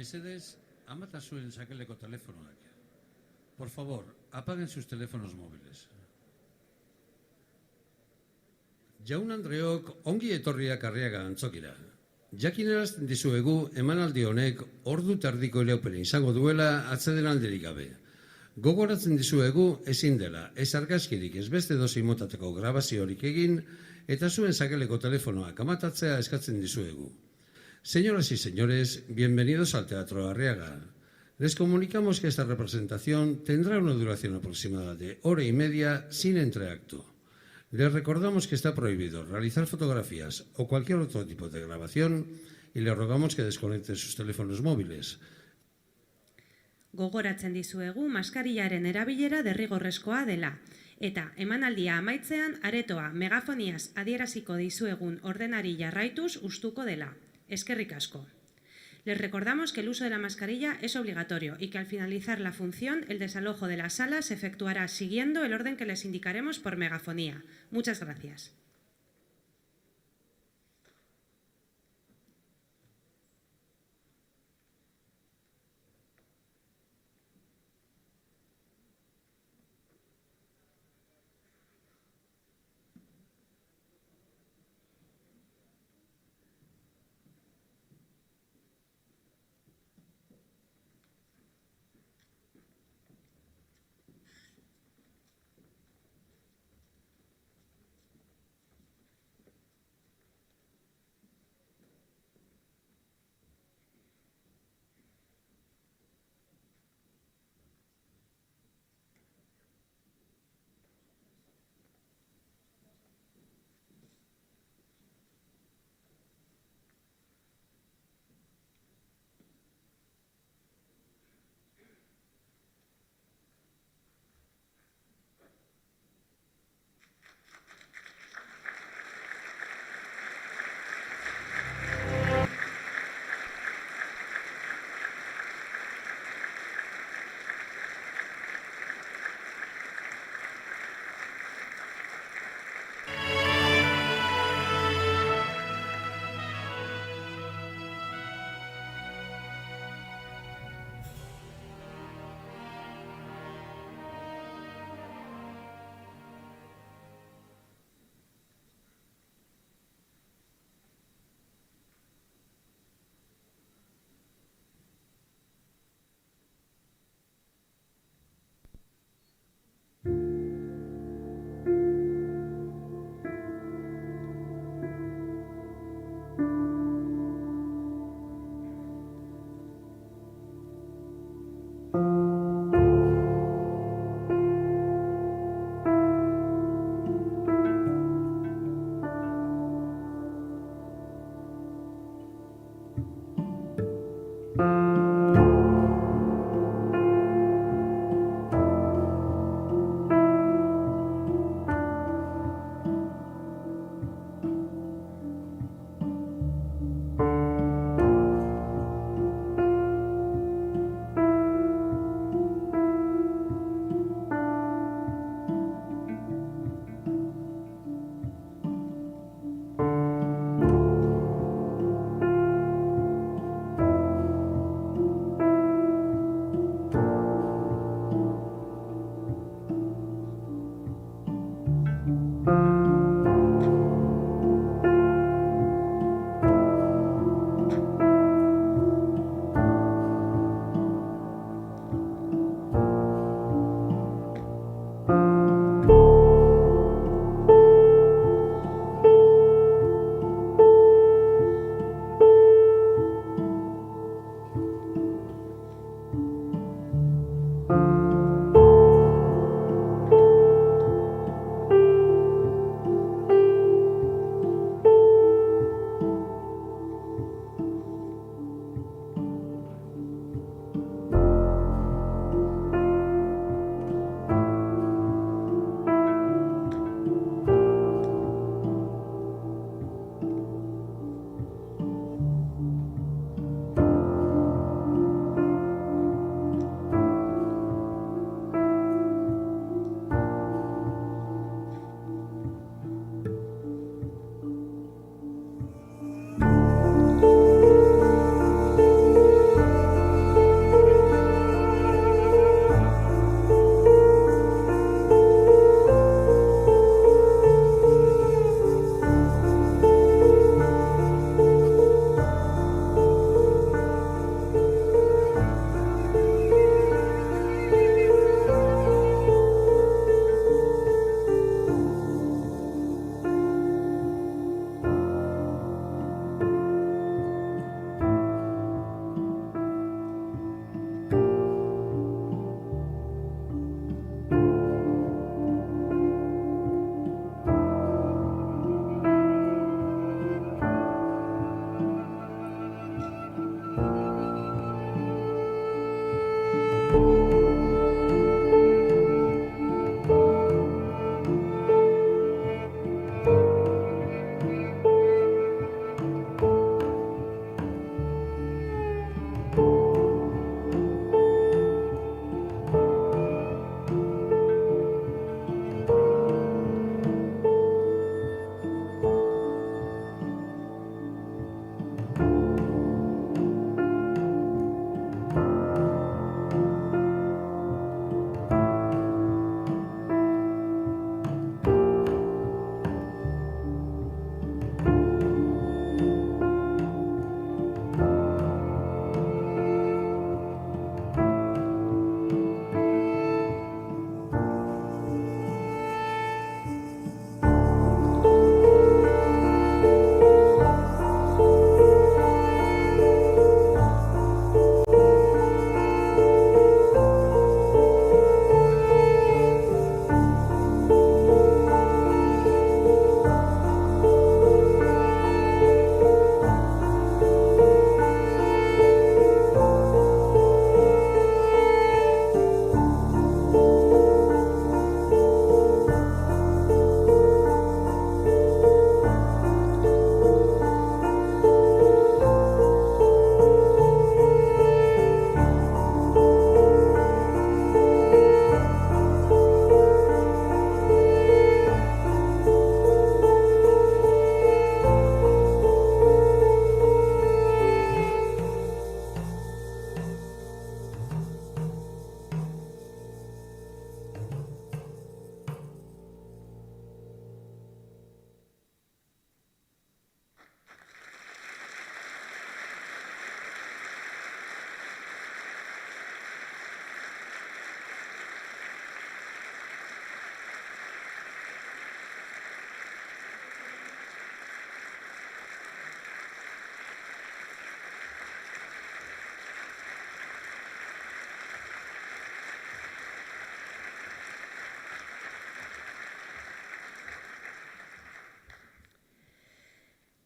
Mesedez, amata zuen sakeleko telefonoak. Por favor, apaguen sus teléfonos móviles. Jaun Andreok ongi etorriak Arriaga antzokira. Jakinarazten dizuegu emanaldi honek ordu tardiko iraupena izango duela atsedenaldirik gabe. Gogoratzen dizuegu ezin dela, ez argazkirik ez beste dozein motateko grabaziorik egin eta zuen sakeleko telefonoak amatatzea eskatzen dizuegu. Señoras y señores, bienvenidos al Teatro Arriaga. Les comunicamos que esta representación tendrá una duración aproximada de hora y media sin entreacto. Les recordamos que está prohibido realizar fotografías o cualquier otro tipo de grabación y les rogamos que desconecten sus teléfonos móviles. Gogoratzen dizuegu maskarillaren erabilera derrigorrezkoa dela. Eta emanaldia amaitzean aretoa megafoniaz adieraziko dizuegun ordenari jarraituz hustuko dela. Eskerrik asko. Les recordamos que el uso de la mascarilla es obligatorio y que al finalizar la función el desalojo de la sala se efectuará siguiendo el orden que les indicaremos por megafonía. Muchas gracias.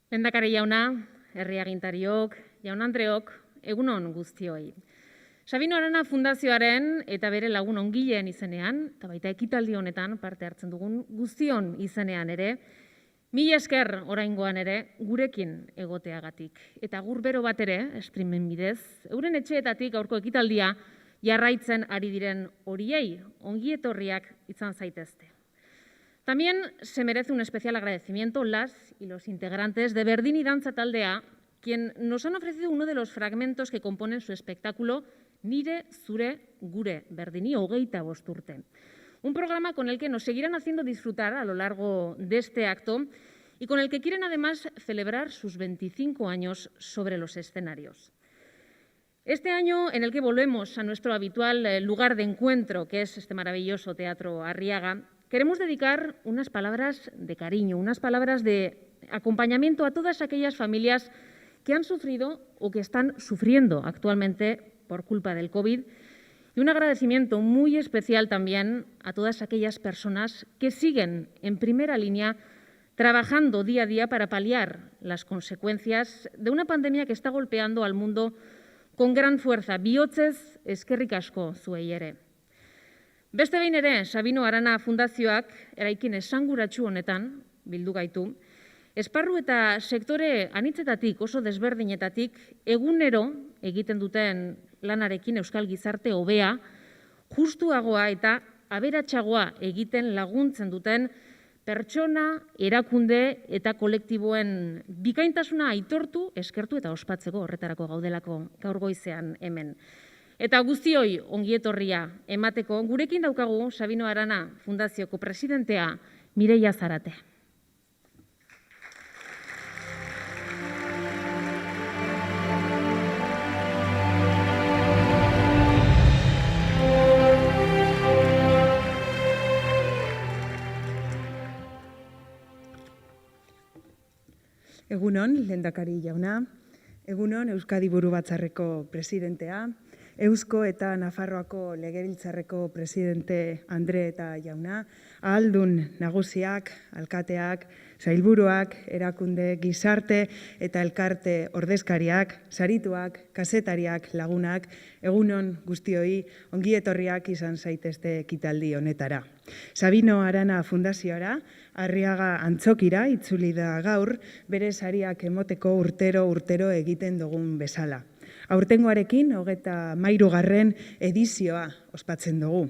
Lehendakari jauna, herri agintariok, jaun-andreok, egun on guztioi. Sabino Arana Fundazioaren eta bere lagun ongileen izenean, eta baita ekitaldi honetan parte hartzen dugun guztion izenean ere, mila esker oraingoan ere gurekin egoteagatik. Eta gur bero bat ere, streamen bidez, euren etxeetatik gaurko ekitaldia jarraitzen ari diren horiei ongietorriak izan zaitezte. También se merece un especial agradecimiento las y los integrantes de Berdin y Danza Taldea, quien nos han ofrecido uno de los fragmentos que componen su espectáculo Nire Zure Gure Berdini hogeita bost urte. Un programa con el que nos seguirán haciendo disfrutar a lo largo de este acto y con el que quieren además celebrar sus 25 años sobre los escenarios. Este año en el que volvemos a nuestro habitual lugar de encuentro, que es este maravilloso Teatro Arriaga, queremos dedicar unas palabras de cariño, unas palabras de acompañamiento a todas aquellas familias que han sufrido o que están sufriendo actualmente por culpa del COVID, y un agradecimiento muy especial también a todas aquellas personas que siguen en primera línea trabajando día a día para paliar las consecuencias de una pandemia que está golpeando al mundo con gran fuerza. Bihotzez eskerrik asko zuei ere. Beste behin ere, Sabino Arana Fundazioak eraikin esanguratsu honetan bildu gaitu, esparru eta sektore anitzetatik, oso desberdinetatik, egunero egiten duten lanarekin euskal gizarte hobea, justuagoa eta aberatsagoa egiten laguntzen duten pertsona, erakunde eta kolektiboen bikaintasuna aitortu, eskertu eta ospatzeko horretarako gaudelako gaur goizean hemen. Eta guztioi ongietorria emateko, gurekin daukagu Sabino Arana Fundazioko presidentea Mireia Zarate. Egunon, lehendakari jauna, egunon Euskadi Buru Batzarreko presidentea, Eusko eta Nafarroako Legebiltzarreko presidente Andre eta jauna, ahaldun nagusiak, alkateak, sailburuak, erakunde, gizarte eta elkarte ordezkariak, sarituak, kazetariak, lagunak, egunon guztioi ongietorriak izan zaitezte ekitaldi honetara. Sabino Arana Fundazioara, Arriaga Antzokira itzuli da gaur, bere sariak emoteko urtero egiten dugun bezala. Aurtengoarekin 33. edizioa ospatzen dugu.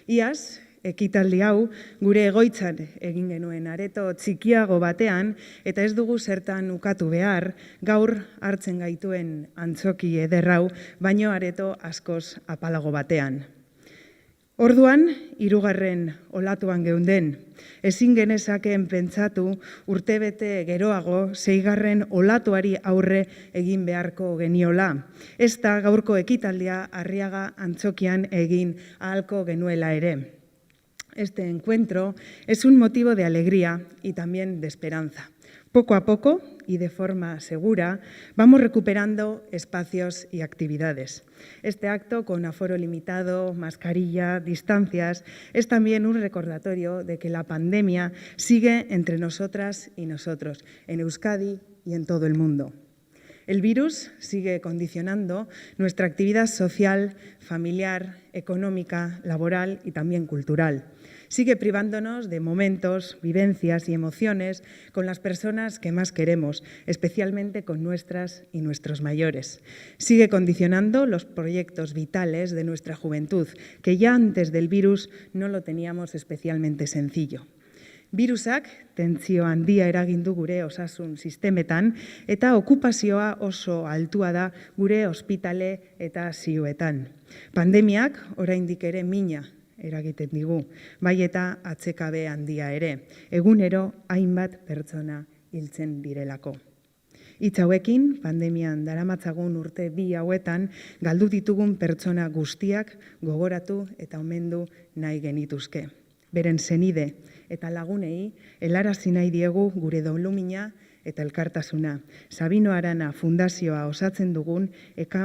Iaz, ekitaldi hau gure egoitzan egin genuen areto txikiago batean eta ez dugu zertan ukatu behar gaur hartzen gaituen antzoki ederrau, baino areto askoz apalago batean. Orduan, 3. olatuan geunden, ezin genezakeen pentsatu urtebete geroago 6. olatuari aurre egin beharko geniola. Ez da gaurko ekitaldia Arriaga Antzokian egin ahalko genuela ere. Este encuentro es un motivo de alegría y también de esperanza. Poco a poco y de forma segura vamos recuperando espacios y actividades. Este acto, con aforo limitado, mascarilla, distancias, es también un recordatorio de que la pandemia sigue entre nosotras y nosotros, en Euskadi y en todo el mundo. El virus sigue condicionando nuestra actividad social, familiar, económica, laboral y también cultural. Sigue privándonos de momentos, vivencias y emociones con las personas que más queremos, especialmente con nuestras y nuestros mayores. Sigue condicionando los proyectos vitales de nuestra juventud, que ya antes del virus no lo teníamos especialmente sencillo. Virusak tentsio handia eragin du gure osasun sistemetan eta okupazioa oso altua da gure ospitale eta ziuetan. Pandemiak oraindik ere mina eragiten digu, bai eta atzekabe handia ere, egunero hainbat pertsona hiltzen direlako. Hitz hauekin, pandemian daramatzagun urte 2 hauetan, galdu ditugun pertsona guztiak gogoratu eta omendu nahi genituzke. Beren senide eta lagunei helarazi nahi diegu gure dolumina eta elkartasuna. Sabino Arana Fundazioa osatzen dugun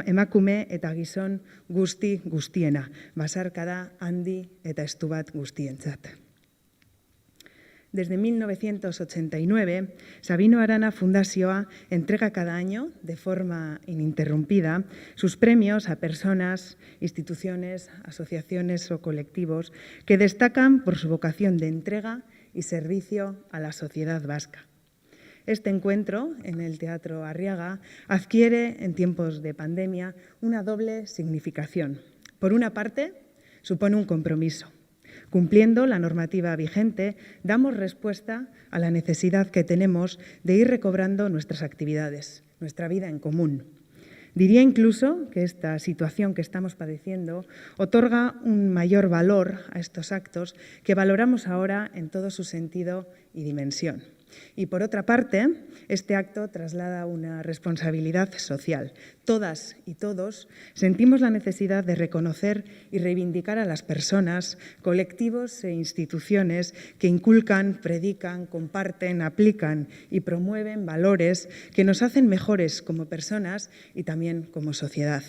emakume eta gizon guztiena, basarkada handi eta estu bat guztientzat. Desde 1989, Sabino Arana Fundazioa entrega cada año, de forma ininterrumpida, sus premios a personas, instituciones, asociaciones o colectivos que destacan por su vocación de entrega y servicio a la sociedad vasca. Este encuentro en el Teatro Arriaga adquiere, en tiempos de pandemia, una doble significación. Por una parte, supone un compromiso. Cumpliendo la normativa vigente, damos respuesta a la necesidad que tenemos de ir recobrando nuestras actividades, nuestra vida en común. Diría incluso que esta situación que estamos padeciendo otorga un mayor valor a estos actos que valoramos ahora en todo su sentido y dimensión. Y por otra parte, este acto traslada una responsabilidad social. Todas y todos sentimos la necesidad de reconocer y reivindicar a las personas, colectivos e instituciones que inculcan, predican, comparten, aplican y promueven valores que nos hacen mejores como personas y también como sociedad.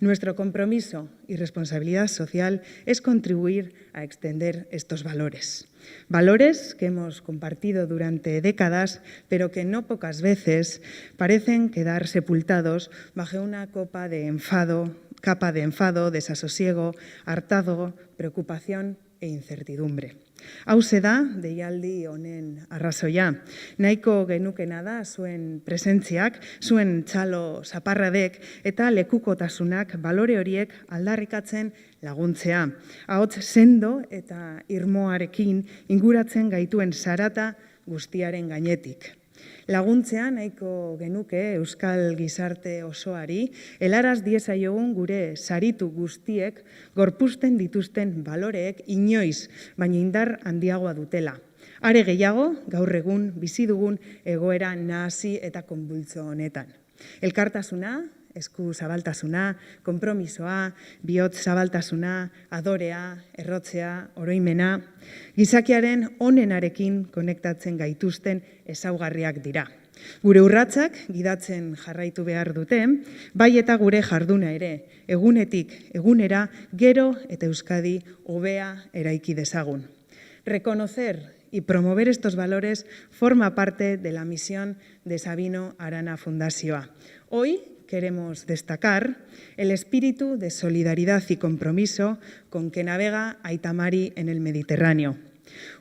Nuestro compromiso y responsabilidad social es contribuir a extender estos valores. Valores que hemos compartido durante décadas, pero que no pocas veces parecen quedar sepultados bajo una capa de enfado, desasosiego, hartazgo, preocupación e incertidumbre. Hauxe da, deialdi honen arrazoia. Nahiko genukena da zuen presentziak, zuen txalo zaparradek eta lekukotasunak balore horiek aldarrikatzen laguntzea. Ahots sendo eta irmoarekin inguratzen gaituen zarata guztiaren gainetik. Laguntzea nahiko genuke Euskal Gizarte osoari, helaraz diezaiogun gure saritu guztiek gorpuzten dituzten baloreek inoiz, baina indar handiagoa dutela. Are gehiago, gaur egun bizi dugun egoera nahasi eta konbultzo honetan. Elkartasuna, esku zabaltasuna, konpromisoa, bihotz zabaltasuna, adorea, errotzea, oroimena, gizakiaren onenarekin konektatzen gaituzten ezaugarriak dira. Gure urratsak gidatzen jarraitu behar dute, bai eta gure jarduna ere, egunetik egunera gero eta Euskadi hobea eraiki dezagun. Reconocer y promover estos valores forma parte de la misión de Sabino Arana Fundazioa. Hoy queremos destacar el espíritu de solidaridad y compromiso con que navega Aita Mari en el Mediterráneo.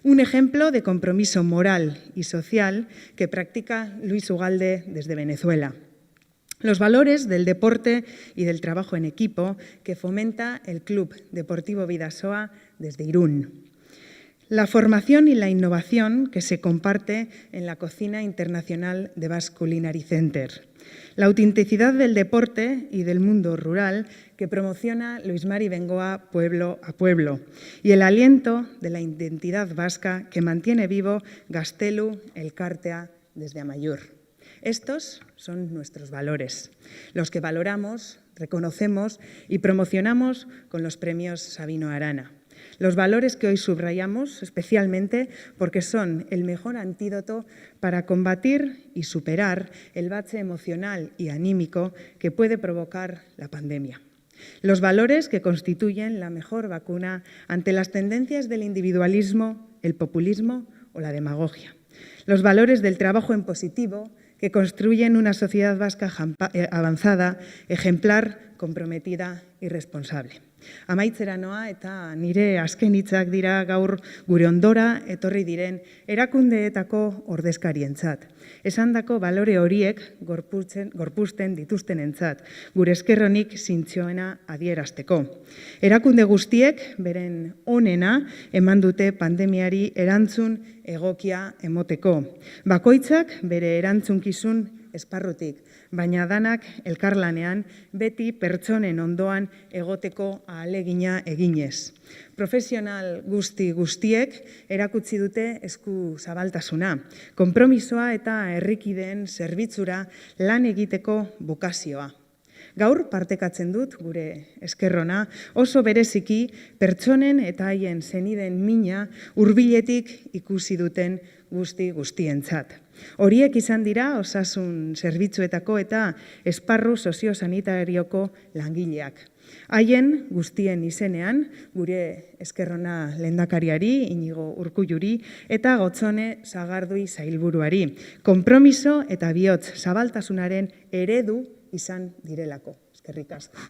Un ejemplo de compromiso moral y social que practica Luis Ugalde desde Venezuela. Los valores del deporte y del trabajo en equipo que fomenta el Club Deportivo Bidasoa desde Irún. La formación y la innovación que se comparte en la cocina internacional de Basque Culinary Center. La autenticidad del deporte y del mundo rural que promociona Luis Mari Bengoa pueblo a pueblo. Y el aliento de la identidad vasca que mantiene vivo Gaztelu Elkartea desde Amaiur. Estos son nuestros valores, los que valoramos, reconocemos y promocionamos con los premios Sabino Arana. Los valores que hoy subrayamos especialmente porque son el mejor antídoto para combatir y superar el bache emocional y anímico que puede provocar la pandemia. Los valores que constituyen la mejor vacuna ante las tendencias del individualismo, el populismo o la demagogia. Los valores del trabajo en positivo que construyen una sociedad vasca avanzada, ejemplar, comprometida y responsable. Amaitzera noa eta nire azken hitzak dira gaur gure ondora etorri diren erakundeetako ordezkarientzat. Esandako balore horiek gorpuzten dituztenentzat, gure eskerronik zintzoena adierazteko. Erakunde guztiek beren onena eman dute pandemiari erantzun egokia emoteko. Bakoitzak bere erantzunkizun esparrutik, baina danak elkarlanean beti pertsonen ondoan egoteko ahalegina eginez. Profesional guztiek erakutsi dute esku zabaltasuna, konpromisoa eta herrikideen zerbitzura lan egiteko bokazioa. Gaur partekatzen dut gure eskerrona oso bereziki pertsonen eta haien senideen mina hurbiletik ikusi duten guztientzat. Horiek izan dira osasun zerbitzuetako eta esparru soziosanitarioko langileak. Haien guztien izenean, gure esker ona lehendakariari, Inigo Urkulluri, eta Gotzone Sagardui sailburuari, konpromiso eta bihotz zabaltasunaren eredu izan direlako. Eskerrik asko.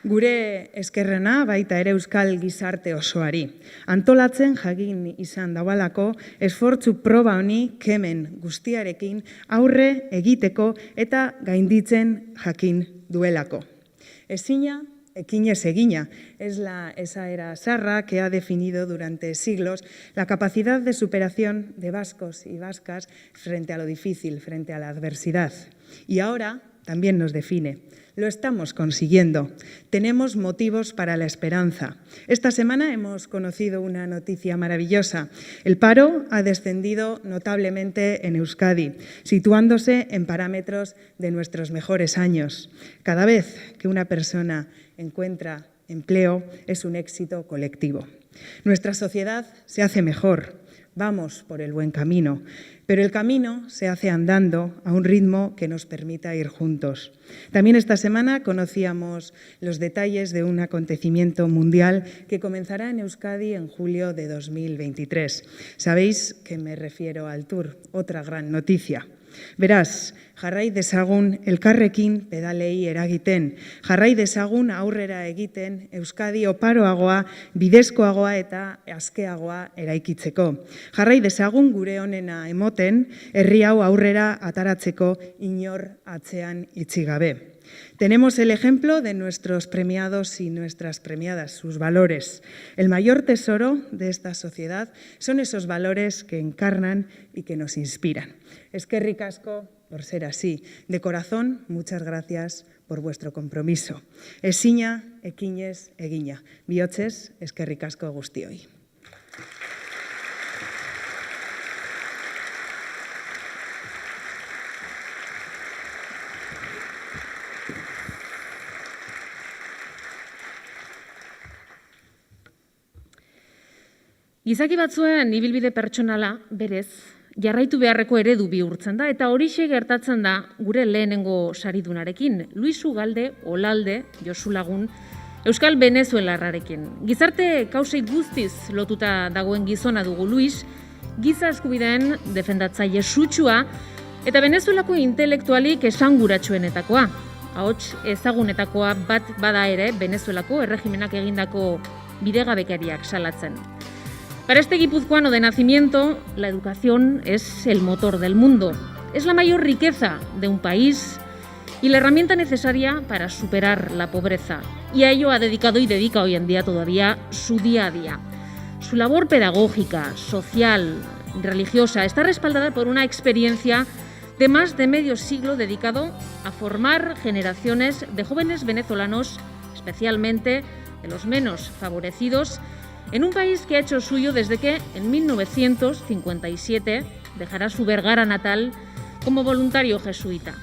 Gure eskerrena baita ere euskal gizarte osoari. Antolatzen jagin izan daualako esfortzu proba honi kemen guztiarekin aurre egiteko eta gainditzen jakin duelako. Ezina, ekinez egina, es la esaera zarra que ha definido durante siglos la capacidad de superación de vascos y vascas frente a lo difícil, frente a la adversidad. Y ahora también nos define. Lo estamos consiguiendo. Tenemos motivos para la esperanza. Esta semana hemos conocido una noticia maravillosa. El paro ha descendido notablemente en Euskadi, situándose en parámetros de nuestros mejores años. Cada vez que una persona encuentra empleo es un éxito colectivo. Nuestra sociedad se hace mejor. Vamos por el buen camino, pero el camino se hace andando a un ritmo que nos permita ir juntos. También esta semana conocíamos los detalles de un acontecimiento mundial que comenzará en Euskadi en julio de 2023. Sabéis que me refiero al Tour, otra gran noticia. Beraz, jarrai dezagun elkarrekin pedalei eragiten, jarrai dezagun aurrera egiten Euskadi oparoagoa, bidezkoagoa eta askeagoa eraikitzeko. Jarrai dezagun gure onena emoten, herri hau aurrera ataratzeko inor atzean itxi gabe. Tenemos el ejemplo de nuestros premiados y nuestras premiadas, sus valores. El mayor tesoro de esta sociedad son esos valores que encarnan y que nos inspiran. Eskerrik asko por ser así. De corazón, muchas gracias por vuestro compromiso. Ezina, ekinez, egina. Bihotzez, eskerrik asko guztioi. Gizaki batzuen ibilbide pertsonala, berez, jarraitu beharreko eredu bihurtzen da, eta horixe gertatzen da gure lehenengo saridunarekin, Luis Ugalde, Olalde, Josu Lagun, Euskal Venezuelarrarekin. Gizarte kausei guztiz lotuta dagoen gizona dugu Luis, giza eskubideen defendatzaile sutsua, eta Venezuelako intelektualik esanguratsuenetakoa. Ahots ezagunetakoa bat bada ere Venezuelako erregimenak egindako bidegabekeriak salatzen. Para este guipuzcoano de nacimiento, la educación es el motor del mundo. Es la mayor riqueza de un país y la herramienta necesaria para superar la pobreza. Y a ello ha dedicado y dedica hoy en día todavía su día a día. Su labor pedagógica, social, religiosa está respaldada por una experiencia de más de medio siglo dedicado a formar generaciones de jóvenes venezolanos, especialmente de los menos favorecidos, en un país que ha hecho suyo desde que, en 1957, dejará su Vergara natal como voluntario jesuita.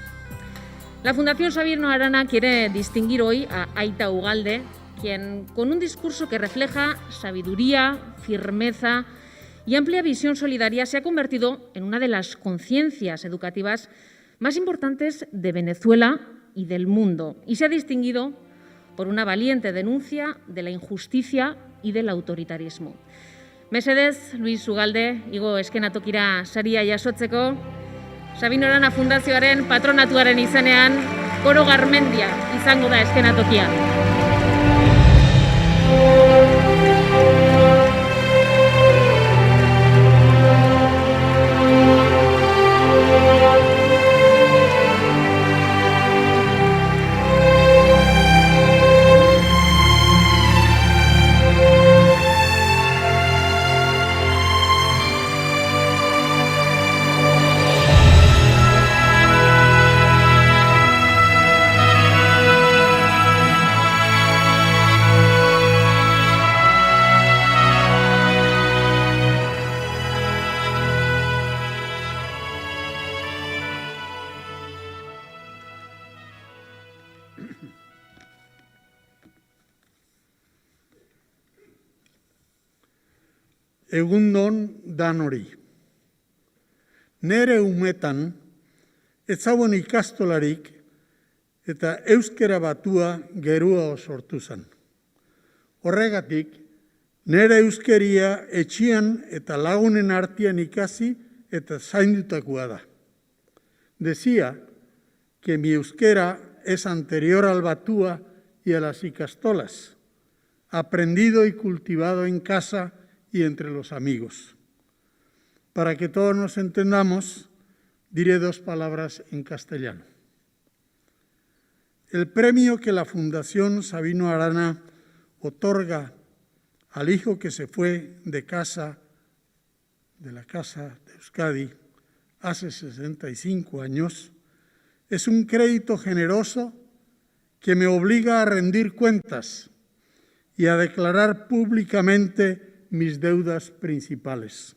La Fundación Sabino Arana quiere distinguir hoy a Aita Ugalde, quien, con un discurso que refleja sabiduría, firmeza y amplia visión solidaria, se ha convertido en una de las conciencias educativas más importantes de Venezuela y del mundo, y se ha distinguido por una valiente denuncia de la injusticia y del autoritarismo. Mesedez, Luis Ugalde, igo eskenatokira saria jasotzeko, Sabino Arana Fundazioaren patronatuaren izenean, Koro Garmendia izango da eskenatokian. Egundon danori. Nere umetan, ez zauen ikastolarik eta euskera batua gerua sortu zen. Horregatik, nere euskeria etxian eta lagunen artean ikasi eta zaindutakoa da. Decía que mi euskera es anterior al batúa y a las ikastolas, aprendido y cultivado en casa y entre los amigos. Para que todos nos entendamos, diré 2 palabras en castellano. El premio que la Fundación Sabino Arana otorga al hijo que se fue de la casa de Euskadi hace 65 años, es un crédito generoso que me obliga a rendir cuentas y a declarar públicamente mis deudas principales.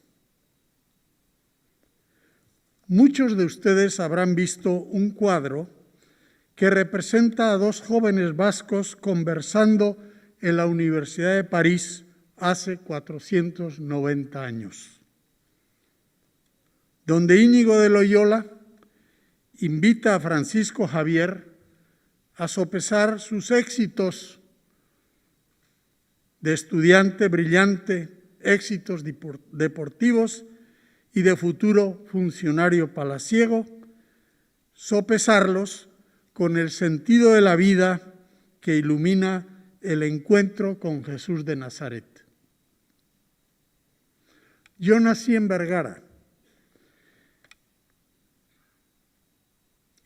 Muchos de ustedes habrán visto un cuadro que representa a 2 jóvenes vascos conversando en la Universidad de París hace 490 años, donde Íñigo de Loyola invita a Francisco Javier a sopesar sus éxitos de estudiante brillante, éxitos deportivos y de futuro funcionario palaciego, sopesarlos con el sentido de la vida que ilumina el encuentro con Jesús de Nazaret. Yo nací en Vergara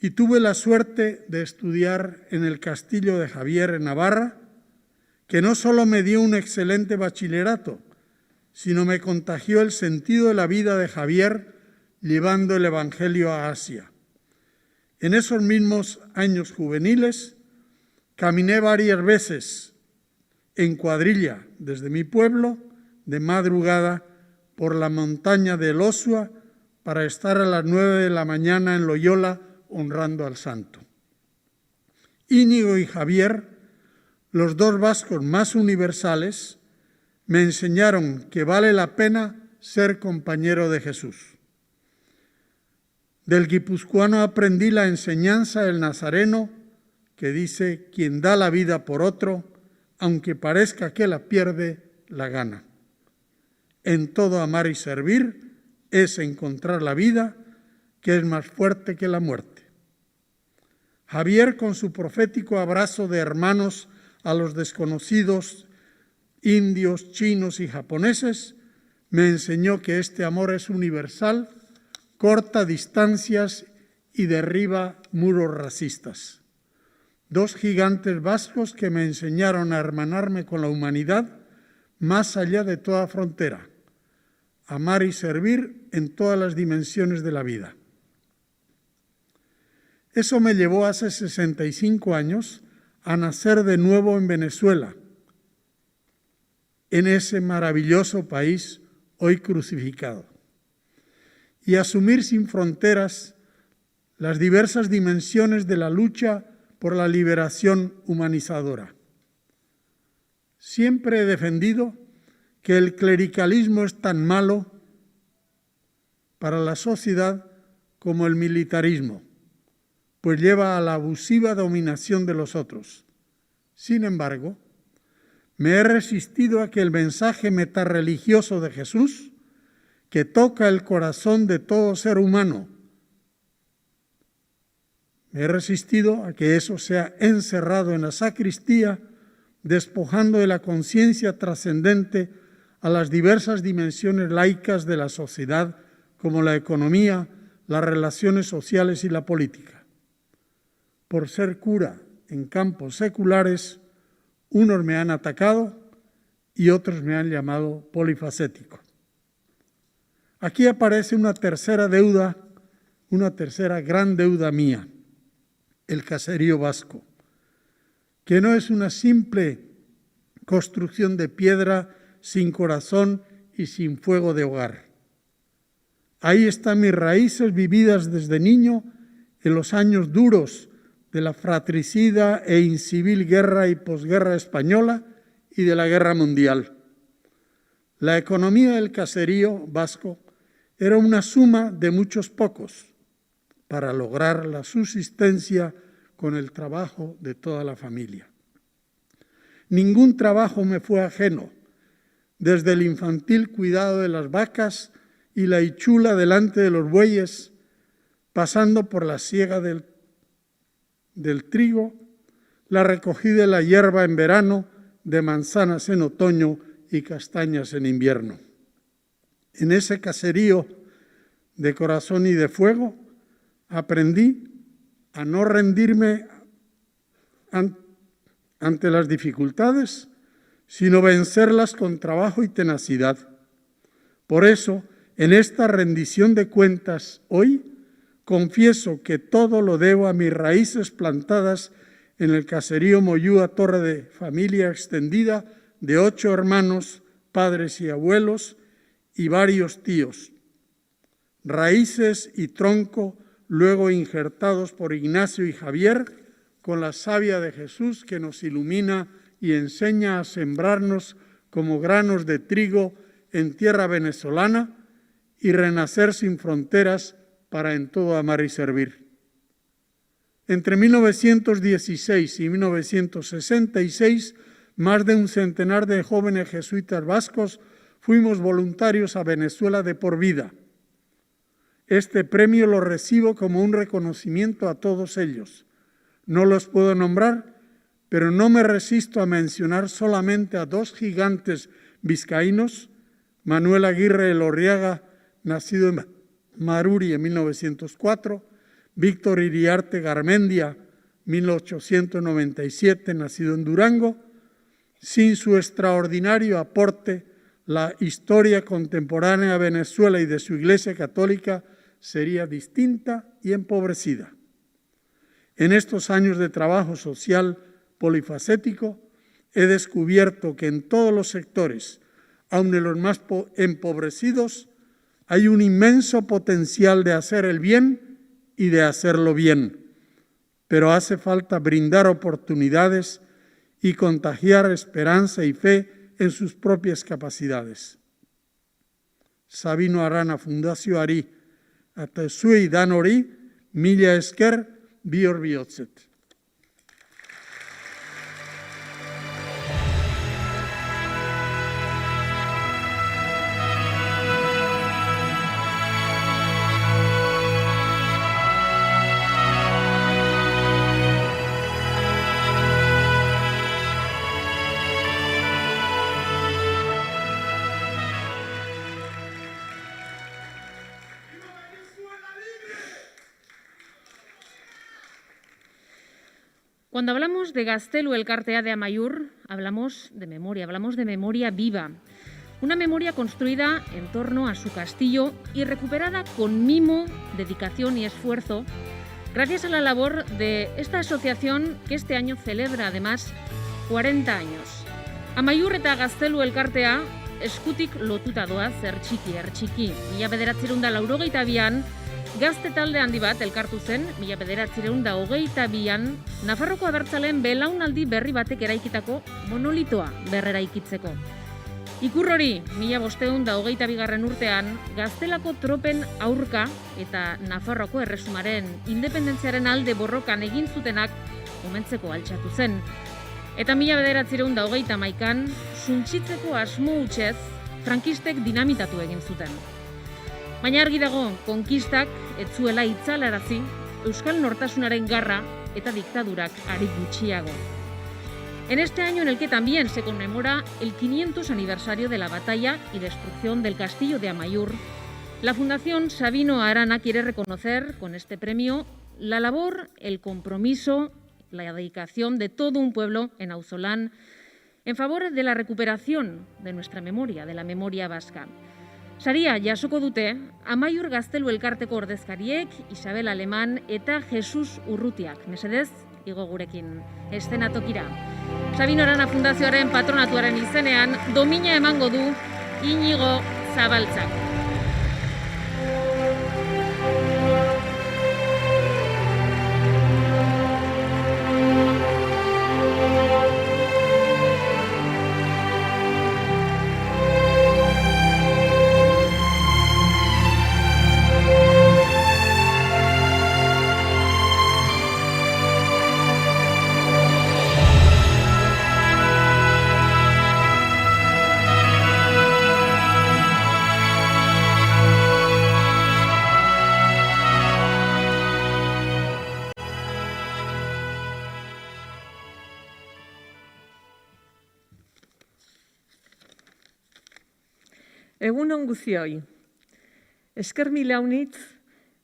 y tuve la suerte de estudiar en el Castillo de Javier en Navarra, que no solo me dio un excelente bachillerato, sino me contagió el sentido de la vida de Javier llevando el Evangelio a Asia. En esos mismos años juveniles, caminé varias veces en cuadrilla desde mi pueblo, de madrugada, por la montaña del Osua, para estar a las 9 de la mañana en Loyola honrando al santo. Íñigo y Javier, los 2 vascos más universales, me enseñaron que vale la pena ser compañero de Jesús. Del guipuzcoano aprendí la enseñanza del nazareno que dice: quien da la vida por otro, aunque parezca que la pierde, la gana. En todo amar y servir es encontrar la vida, que es más fuerte que la muerte. Javier, con su profético abrazo de hermanos a los desconocidos, indios, chinos y japoneses, me enseñó que este amor es universal, corta distancias y derriba muros racistas. 2 gigantes vascos que me enseñaron a hermanarme con la humanidad más allá de toda frontera, amar y servir en todas las dimensiones de la vida. Eso me llevó hace 65 años a nacer de nuevo en Venezuela, en ese maravilloso país hoy crucificado, y asumir sin fronteras las diversas dimensiones de la lucha por la liberación humanizadora. Siempre he defendido que el clericalismo es tan malo para la sociedad como el militarismo, pues lleva a la abusiva dominación de los otros. Sin embargo, me he resistido a que el mensaje metarreligioso de Jesús, que toca el corazón de todo ser humano, me he resistido a que eso sea encerrado en la sacristía, despojando de la conciencia trascendente a las diversas dimensiones laicas de la sociedad, como la economía, las relaciones sociales y la política. Por ser cura en campos seculares, unos me han atacado y otros me han llamado polifacético. Aquí aparece una tercera deuda, una tercera gran deuda mía, el caserío vasco, que no es una simple construcción de piedra sin corazón y sin fuego de hogar. Ahí están mis raíces vividas desde niño en los años duros de la fratricida e incivil guerra y posguerra española y de la guerra mundial. La economía del caserío vasco era una suma de muchos pocos para lograr la subsistencia con el trabajo de toda la familia. Ningún trabajo me fue ajeno, desde el infantil cuidado de las vacas y la hichula delante de los bueyes, pasando por la siega del trigo, la recogida de la hierba en verano, de manzanas en otoño y castañas en invierno. En ese caserío de corazón y de fuego aprendí a no rendirme ante las dificultades, sino vencerlas con trabajo y tenacidad. Por eso, en esta rendición de cuentas hoy, confieso que todo lo debo a mis raíces plantadas en el caserío Moyúa Torre de familia extendida de 8 hermanos, padres y abuelos y varios tíos. Raíces y tronco luego injertados por Ignacio y Javier con la savia de Jesús que nos ilumina y enseña a sembrarnos como granos de trigo en tierra venezolana y renacer sin fronteras para en todo amar y servir. Entre 1916 y 1966, más de un centenar de jóvenes jesuitas vascos fuimos voluntarios a Venezuela de por vida. Este premio lo recibo como un reconocimiento a todos ellos. No los puedo nombrar, pero no me resisto a mencionar solamente a 2 gigantes vizcaínos, Manuel Aguirre Elorriaga, nacido en Maruri en 1904, Víctor Iriarte Garmendia, 1897, nacido en Durango. Sin su extraordinario aporte, la historia contemporánea de Venezuela y de su Iglesia Católica sería distinta y empobrecida. En estos años de trabajo social polifacético, he descubierto que en todos los sectores, aun en los más empobrecidos, hay un inmenso potencial de hacer el bien y de hacerlo bien, pero hace falta brindar oportunidades y contagiar esperanza y fe en sus propias capacidades. Sabino Arana Fundazioari, eta zuei danori, mila esker, bihor bihotzet. Cuando hablamos de Gaztelu Elkartea de Amaiur, hablamos de memoria viva. Una memoria construida en torno a su castillo y recuperada con mimo, dedicación y esfuerzo, gracias a la labor de esta asociación que este año celebra además 40 años. Amaiur eta Gaztelu Elkartea eskutik lotuta doaz ertxiki. 1982an gazte talde handi bat elkartu zen, 1922an Nafarroko abertzaleen belaunaldi berri batek eraikitako monolitoa berreraikitzeko. Ikur hori, 1522 urtean, Gaztelako tropen aurka eta Nafarroako erresumaren independentziaren alde borrokan egin zutenak omentzeko altxatu zen. Eta 1931an, suntsitzeko asmo hutsez, frankistek dinamitatu egin zuten. Baina argi dago, konkistak ez zuela itzalarazi euskal nortasunaren garra eta diktadurak ari gutxiago. En este año en el que también se conmemora el 500 aniversario de la batalla y destrucción del castillo de Amaiur, la Fundación Sabino Arana quiere reconocer con este premio la labor, el compromiso, la dedicación de todo un pueblo en Auzolán en favor de la recuperación de nuestra memoria, de la memoria vasca. Saria jasoko dute Amaiur Gaztelu Elkarteko ordezkariek, Isabel Alemán eta Jesus Urrutiak. Mesedez, igo gurekin eszenatokira. Sabino Arana Fundazioaren patronatuaren izenean domina emango du Iñigo Zabaltzak. Egun on guzioi. Esker mila unitz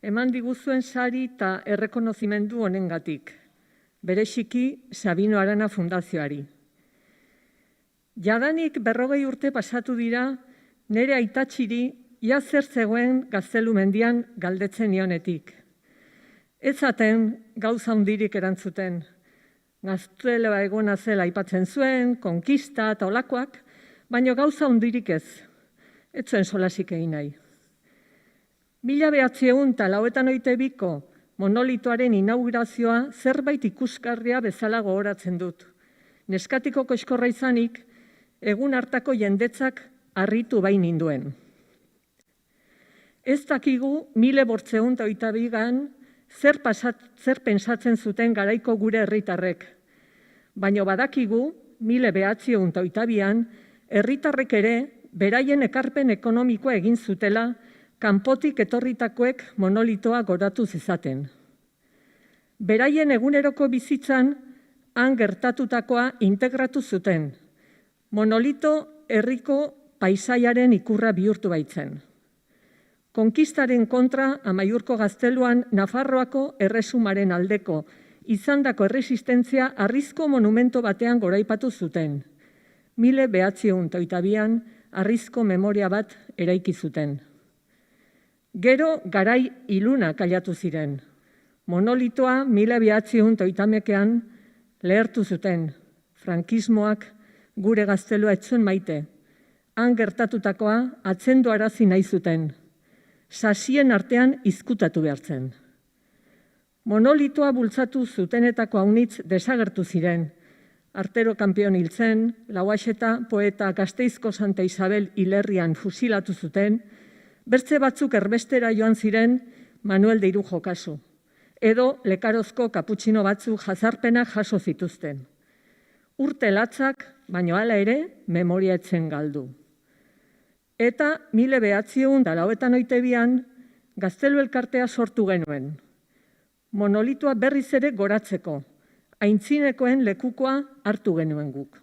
eman diguzuen sari eta errekonozimendu honengatik. Bereziki Sabino Arana Fundazioari. Jadanik 40 urte pasatu dira nire aitatxiri ia zer zegoen Gaztelu mendian galdetzen nionetik. Ez zaten gauza handirik erantzuten. Gaztelua egona zela aipatzen zuen, konkista eta olakoak, baina gauza handirik ez. Ez zuen solasik egin nahi. 1992ko monolitoaren inaugurazioa zerbait ikusgarria bezala gogoratzen dut. Neskatiko koxkorra izanik, egun hartako jendetzak harritu bain ninduen. Ez dakigu 1922an zer pentsatzen zuten garaiko gure herritarrek. Baina badakigu 1922an herritarrek ere beraien ekarpen ekonomikoa egin zutela kanpotik etorritakoek monolitoa goratu zizaten. Beraien eguneroko bizitzan han gertatutakoa integratu zuten. Monolito herriko paisaiaren ikurra bihurtu baitzen. Konkistaren kontra Amaiurko gazteluan Nafarroako erresumaren aldeko izandako erresistentzia harrizko monumento batean goraipatu zuten. 1922an harrizko memoria bat eraiki zuten. Gero garai iluna kailatu ziren. Monolitoa 1930ean lehertu zuten. Frankismoak gure gaztelua ez zuen maite. Han gertatutakoa atzenduarazi nahi zuten. Sasien artean izkutatu behartzen. Monolitoa bultzatu zutenetako haunitz desagertu ziren. Artero kanpion hil zen, Lauaxeta poeta Gasteizko Santa Isabel hilerrian fusilatu zuten, bertze batzuk erbestera joan ziren Manuel de Irujo kasu, edo Lekarozko kaputxino batzuk jazarpenak jaso zituzten. Urte latzak, baino hala ere, memoria etzen galdu. Eta 1992an Gaztelu elkartea sortu genuen. Monolitoa berriz ere goratzeko, aintzinekoen lekukoa hartu genuen guk.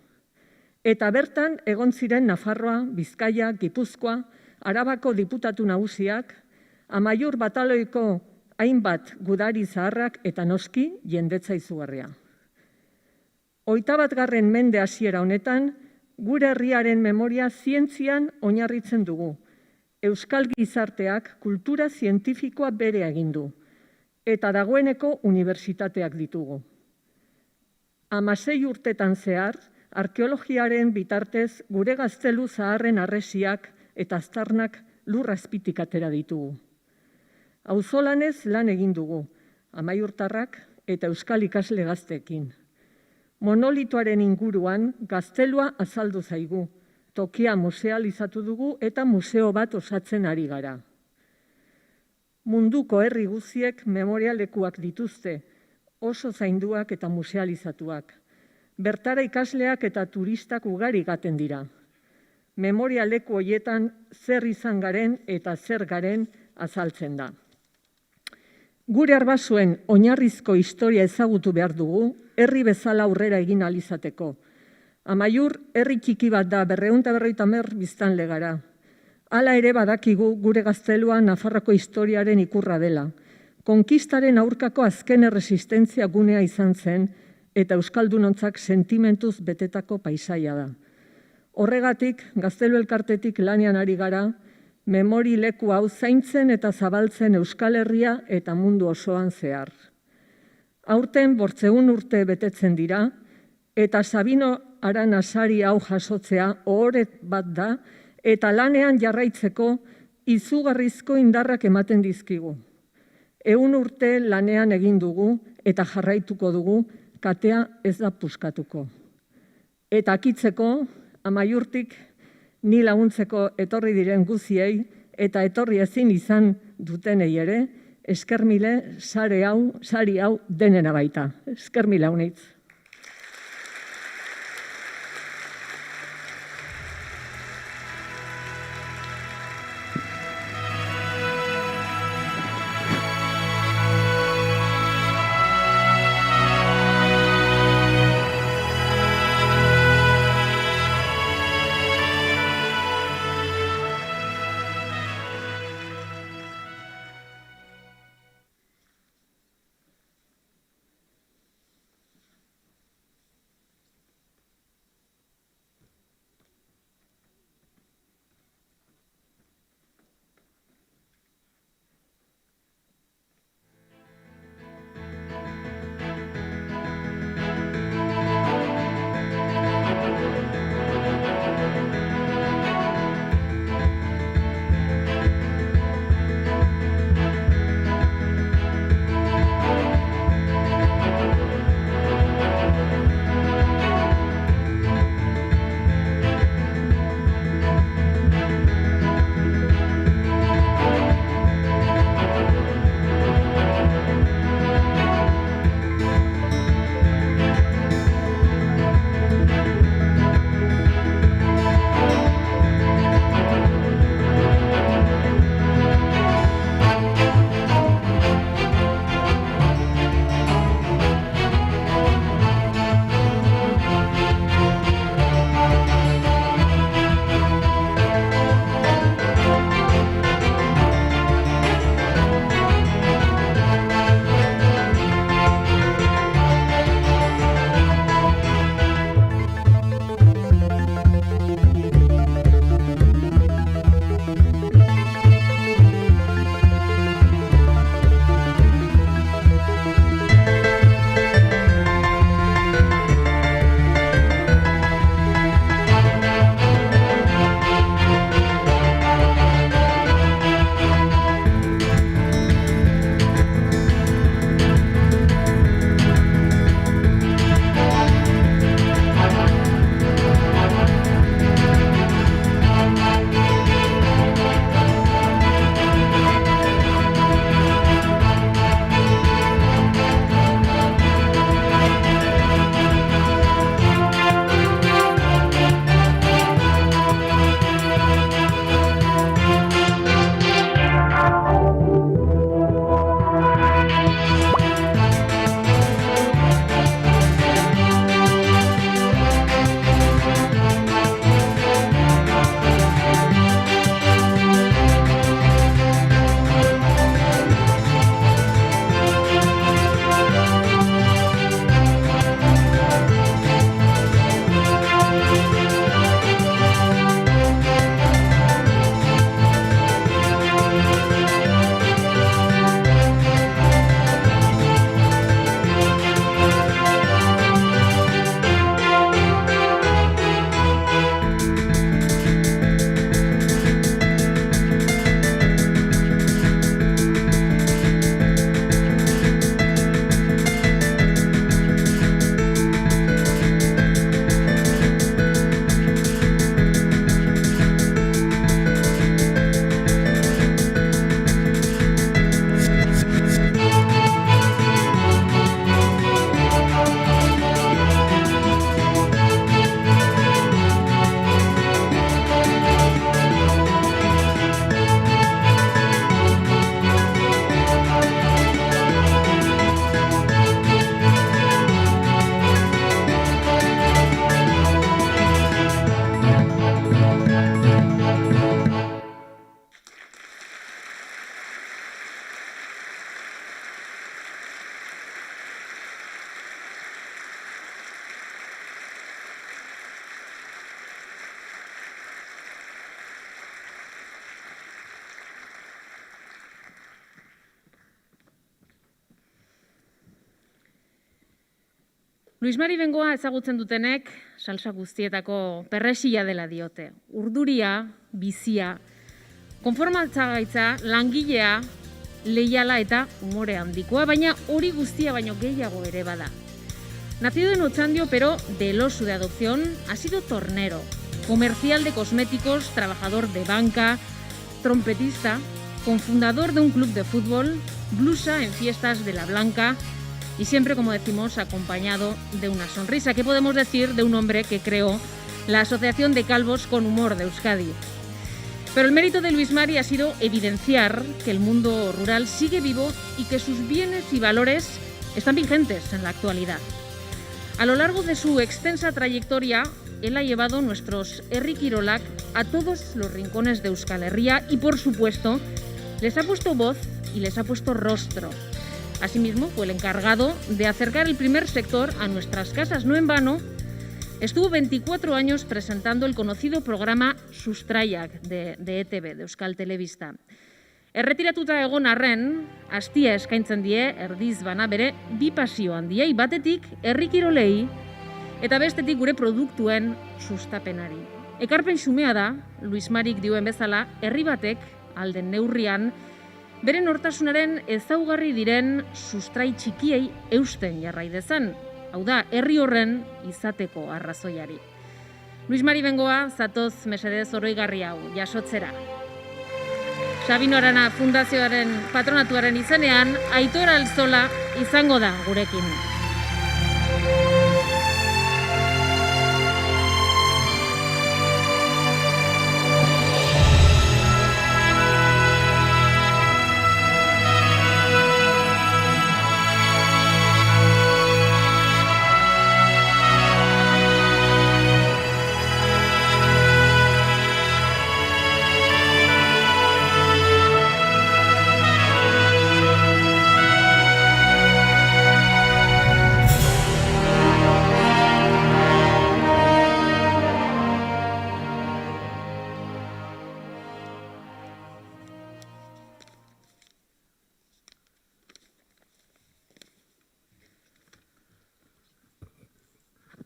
Eta bertan egon ziren Nafarroa, Bizkaia, Gipuzkoa, Arabako diputatu nagusiak, Amaiur bataloiko hainbat gudari zaharrak eta noski jendetza izugarria. 21. mende hasiera honetan, gure herriaren memoria zientzian oinarritzen dugu. Euskal gizarteak kultura zientifikoa bere egin du. Eta dagoeneko unibertsitateak ditugu. 16 urtetan zehar, arkeologiaren bitartez gure gaztelu zaharren harresiak eta aztarnak lurra azpitik atera ditugu. Auzolanez lan egin dugu, Amaiurtarrak eta euskal ikasle gazteekin. Monolitoaren inguruan gaztelua azaldu zaigu, tokia musealizatu dugu eta museo bat osatzen ari gara. Munduko herri guztiek memorialekuak dituzte, oso zainduak eta musealizatuak. Bertara ikasleak eta turistak ugari gaten dira. Memorialeku horietan zer izan garen eta zer garen azaltzen da. Gure arbasuen oinarrizko historia ezagutu behar dugu, herri bezala aurrera egin ahal izateko. Amaiur herri txiki bat da, 250 biztanle gara. Hala ere badakigu gure gaztelua Nafarroko historiaren ikurra dela. Konkistaren aurkako azken erresistentzia gunea izan zen eta euskaldunontzak sentimentuz betetako paisaia da. Horregatik, Gaztelu elkartetik lanean ari gara, memori leku hau zaintzen eta zabaltzen Euskal Herria eta mundu osoan zehar. Aurten 800 urte betetzen dira, eta Sabino Arana sari hau jasotzea ohore bat da, eta lanean jarraitzeko izugarrizko indarrak ematen dizkigu. 100 urte lanean egin dugu eta jarraituko dugu, katea ez da puskatuko. Eta akitzeko, Amaiurtik ni laguntzeko etorri diren guziei eta etorri ezin izan dutenei ere, esker mile sari hau denena baita. Esker mila unitz. Luis Mari Bengoa ezagutzen dutenek salsa guztietako perrexila dela diote. Urduria, bizia, konformatzagaitza, langilea, leiala eta umore handikoa, baina hori guztia baino gehiago ere bada. Nacido en Otxandio, pero del oso de adopción, ha sido tornero, comercial de cosméticos, trabajador de banca, trompetista, cofundador de un club de fútbol, blusa en fiestas de la Blanca y siempre, como decimos, acompañado de una sonrisa. ¿Qué podemos decir de un hombre que creó la Asociación de Calvos con Humor de Euskadi? Pero el mérito de Luis Mari ha sido evidenciar que el mundo rural sigue vivo y que sus bienes y valores están vigentes en la actualidad. A lo largo de su extensa trayectoria, él ha llevado nuestros herri kirolak a todos los rincones de Euskal Herria y, por supuesto, les ha puesto voz y les ha puesto rostro. Asimismo, fue el encargado de acercar el primer sector a nuestras casas. No en vano, estuvo 24 años presentando el conocido programa Sustraiak de ETV, de Euskal Telebista. Erretiratuta egon arren, astia eskaintzen die erdiz bana bere bi pasio handiei, batetik herri kirolei eta bestetik gure produktuen sustapenari. Ekarpen xumea da, Luis Marik dioen bezala, herri batek alden neurrian bere nortasunaren ezaugarri diren sustrai txikiei eusten jarrai dezan, hau da, herri horren izateko arrazoiari. Luis Mari Bengoa, zatoz mesedez oroigarri hau jasotzera. Sabino Arana Fundazioaren patronatuaren izenean, Aitor Alzola izango da gurekin.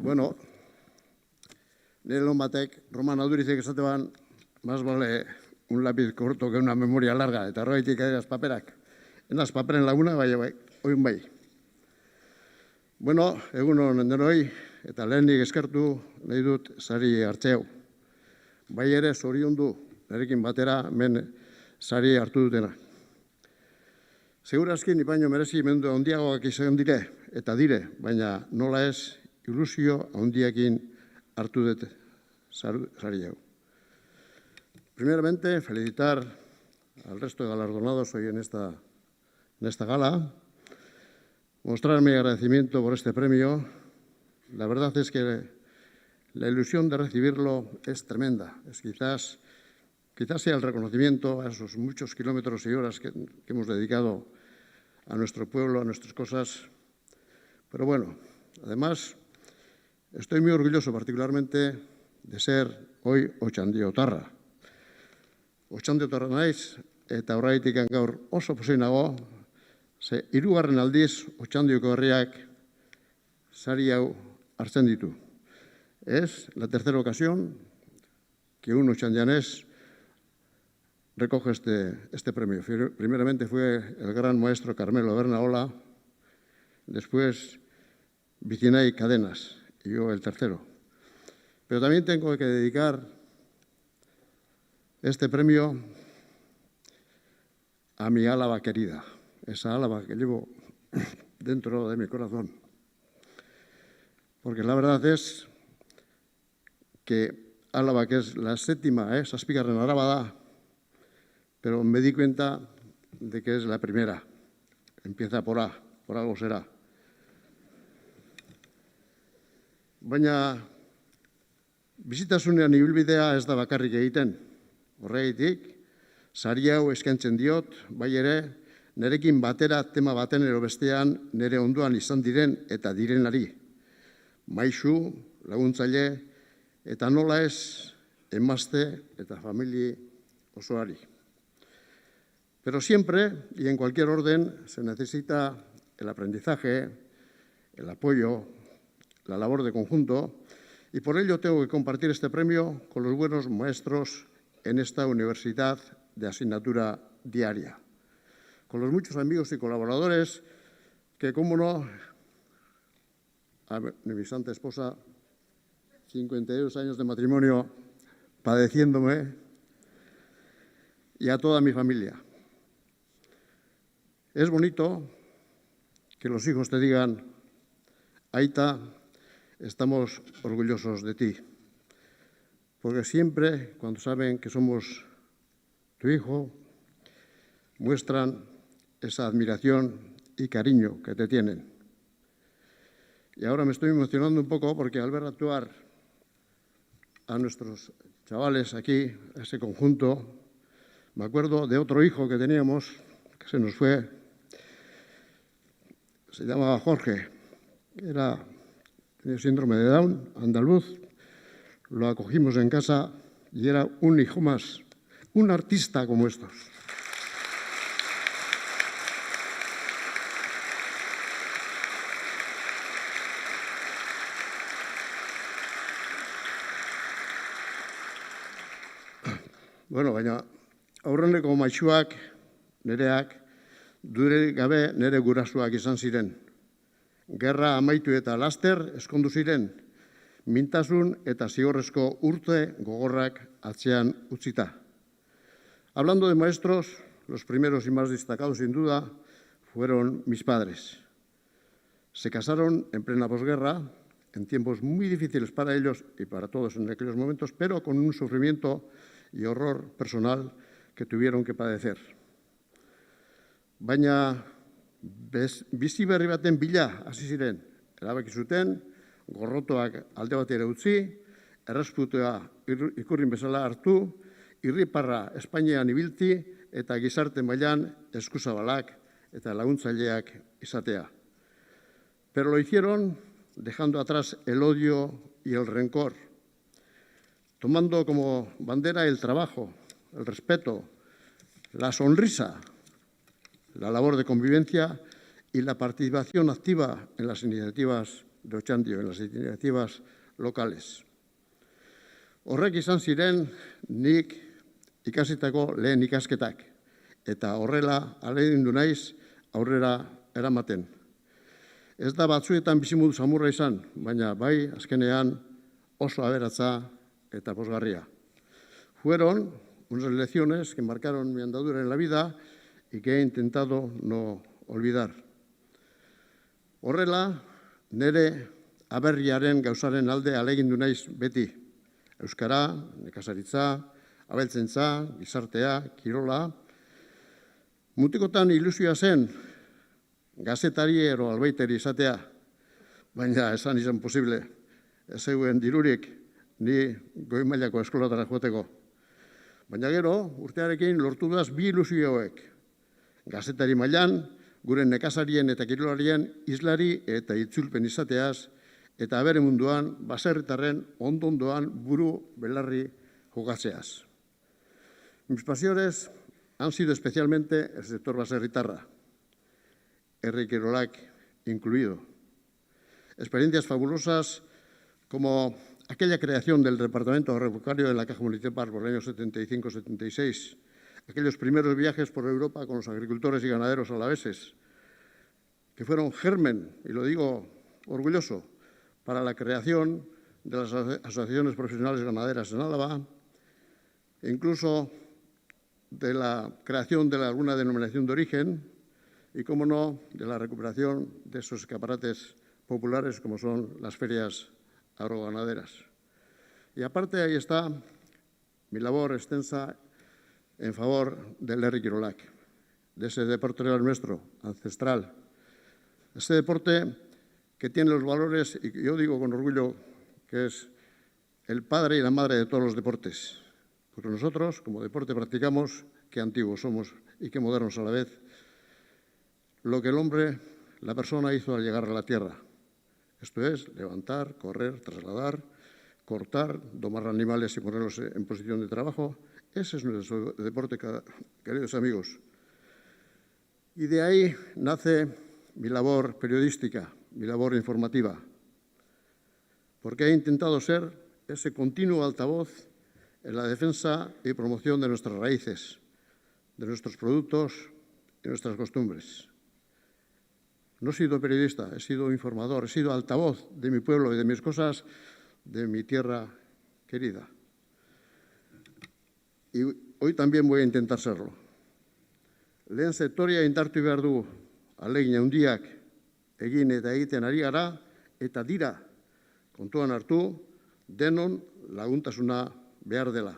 Bueno, nire lon batek, Roman Aldurizek esateban, más vale un lápiz corto que una memoria larga, eta horregatik eraz paperak. Enaz paperen laguna, bai, oin bai. Bueno, egun honen denoi, eta lehenik eskertu nahi dut sari hartzeu. Bai ere, zoriondu, nerekin batera, men sari hartu dutena. Segurazki, nipaino merezi mendu handiagoak izan dire, eta dire, baina nola ez, ilusio handiakin hartu dut sari hau. Primeramente, felicitar al resto de galardonados hoy en esta gala, mostrar mi agradecimiento por este premio. La verdad es que la ilusión de recibirlo es tremenda. Es quizás sea el reconocimiento a esos muchos kilómetros y horas que hemos dedicado a nuestro pueblo, a nuestras cosas. Pero bueno, además, estoy muy orgulloso particularmente de ser hoy otxandiotarra. Otxandiotarra naiz, eta horregatik gaur oso pozik nago, ze 3. aldiz Otxandioko herriak sari hau hartzen ditu. Es la tercera ocasión que un otxandianés recoge este premio. Primeramente fue el gran maestro Carmelo Bernaola, después Vicinay Cadenas, y yo el tercero. Pero también tengo que dedicar este premio a mi Álava querida, esa Álava que llevo dentro de mi corazón. Porque la verdad es que Álava, que es la 7ª, zazpigarren Araba da, pero me di cuenta de que es la primera. Empieza por A, por algo será. Baina bizitasunean ibilbidea ez da bakarrik egiten. Horregatik, sari hau eskaintzen diot, bai ere, nerekin batera tema baten edo bestean nere ondoan izan diren eta direnari. Maisu, laguntzaile, eta nola ez emazte eta famili osoari. Pero siempre, y en cualquier orden, se necesita el aprendizaje, el apoyo la labor de conjunto, y por ello tengo que compartir este premio con los buenos maestros en esta universidad de asignatura diaria, con los muchos amigos y colaboradores que, cómo no, a mi santa esposa, 52 años de matrimonio padeciéndome, y a toda mi familia. Es bonito que los hijos te digan: Aita, estamos orgullosos de ti, porque siempre, cuando saben que somos tu hijo, muestran esa admiración y cariño que te tienen. Y ahora me estoy emocionando un poco porque al ver actuar a nuestros chavales aquí, a ese conjunto, me acuerdo de otro hijo que teníamos, que se nos fue, se llamaba Jorge, tenía síndrome de Down, andaluz, lo acogimos en casa y era un hijo más, un artista como estos. Bueno, baina aurreneko maisuak, nereak, dudarik gabe nere gurasuak izan ziren. Gerra amaitu eta laster eskondu ziren, mintasun eta zigorrezko urte gogorrak atzean utzita. Hablando de maestros, los primeros y más destacados, sin duda, fueron mis padres. Se casaron en plena posguerra, en tiempos muy difíciles para ellos y para todos en aquellos momentos, pero con un sufrimiento y horror personal que tuvieron que padecer. Baina bizi berri baten bila hasi ziren, erabaki zuten, gorrotoak alde batera utzi, errespetua ikurrin bezala hartu, irriparra Espainian ibilti eta gizarte mailan eskuzabalak eta laguntzaileak izatea. Pero lo hicieron dejando atrás el odio y el rencor, tomando como bandera el trabajo, el respeto, la sonrisa, la labor de convivencia y la participación activa en las iniciativas de Otxandio, en las iniciativas locales. Horrek izan ziren nik ikasitako lehen ikasketak, eta horrela ahalegindu naiz aurrera eramaten. Ez da batzuetan bizimodu samurra izan, baina bai azkenean oso aberatsa eta pozgarria. Fueron unas lecciones que marcaron mi andadura en la vida y que he intentado no olvidar. Horrela, nere aberriaren gauzaren alde ahalegindu naiz beti. Euskara, nekazaritza, abeltzentza, gizartea, kirola. Mutikotan ilusioa zen, gazetari ero albaiteri izatea, baina esan izan posible, ez zegoen dirurik ni goi mailako eskolatara joateko. Baina gero, urtearekin lortu daz bi ilusio hauek. Gazetari mailan, gure nekazarien eta kirolarien islari eta itzulpen izateaz, eta abere munduan, baserritarren ondondoan buru belarri jokatzeaz. Mis pasiones han sido especialmente el sector baserritarra, herri kirolak incluido. Experiencias fabulosas como aquella creación del Departamento Agropecuario de la Caja Municipal por el año 75-76, aquellos primeros viajes por Europa con los agricultores y ganaderos alaveses, que fueron germen, y lo digo orgulloso, para la creación de las asociaciones profesionales ganaderas en Álava, e incluso de la creación de alguna denominación de origen y, cómo no, de la recuperación de esos escaparates populares como son las ferias agroganaderas. Y aparte ahí está mi labor extensa en favor del herri kirolak, de ese deporte nuestro, ancestral. Ese deporte que tiene los valores, y yo digo con orgullo, que es el padre y la madre de todos los deportes. Porque nosotros, como deporte, practicamos, qué antiguos somos y qué modernos a la vez, lo que el hombre, la persona, hizo al llegar a la tierra. Esto es levantar, correr, trasladar, cortar, domar animales y ponerlos en posición de trabajo. Ese es nuestro deporte, queridos amigos. Y de ahí nace mi labor periodística, mi labor informativa. porque ha intentado ser ese continuo altavoz en la defensa y promoción de nuestras raíces, de nuestros productos y nuestras costumbres. No he sido periodista, he sido informador, he sido altavoz de mi pueblo y de mis cosas, de mi tierra querida. Y hoy también voy a intentar serlo. Lehen sektorea indartu behar dugu, ahalegin handiak egin eta egiten ari gara, eta dira, kontuan hartu, denon laguntasuna behar dela.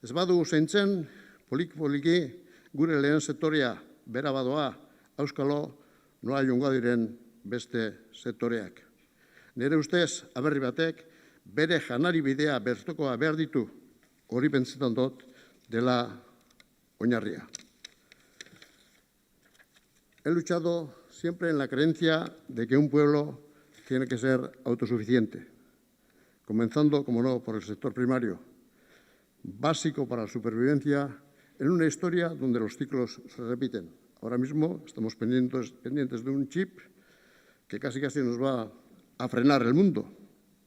Ez badugu zaintzen, poliki-poliki, gure lehen sektorea bera badoa, auskalo, noa joango diren beste sektoreak. Nire ustez, aberri batek, bere janari bidea bertokoa behar ditu, hori pentsetan dut dela oinarria. He luchado siempre en la creencia de que un pueblo tiene que ser autosuficiente, comenzando, como no, por el sector primario, básico para la supervivencia en una historia donde los ciclos se repiten. Ahora mismo estamos pendientes de un chip que casi nos va a frenar el mundo.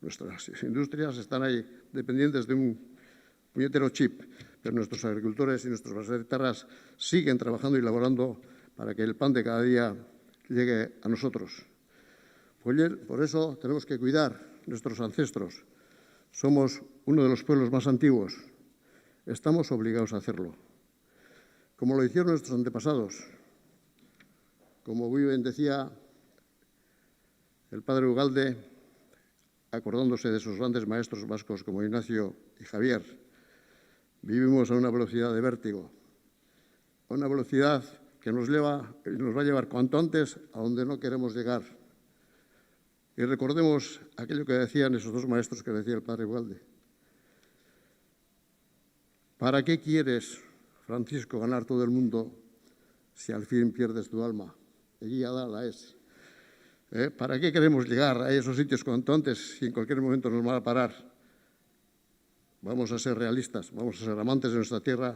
Nuestras industrias están ahí dependientes de un puñetero chip, pero nuestros agricultores y nuestros baserritarras siguen trabajando y laborando para que el pan de cada día llegue a nosotros. Por eso tenemos que cuidar nuestros ancestros. Somos uno de los pueblos más antiguos. Estamos obligados a hacerlo. Como lo hicieron nuestros antepasados. Como muy bien decía el padre Ugalde, acordándose de sus grandes maestros vascos como Ignacio y Javier, vivimos a una velocidad de vértigo, a una velocidad que nos va a llevar cuanto antes a donde no queremos llegar. Y recordemos aquello que decían esos dos maestros que decía el padre Ugalde. ¿Para qué quieres, Francisco, ganar todo el mundo si al fin pierdes tu alma? Egia da, la es. ¿Para qué queremos llegar a esos sitios cuanto antes si en cualquier momento nos van a parar? Vamos a ser realistas, vamos a ser amantes de nuestra tierra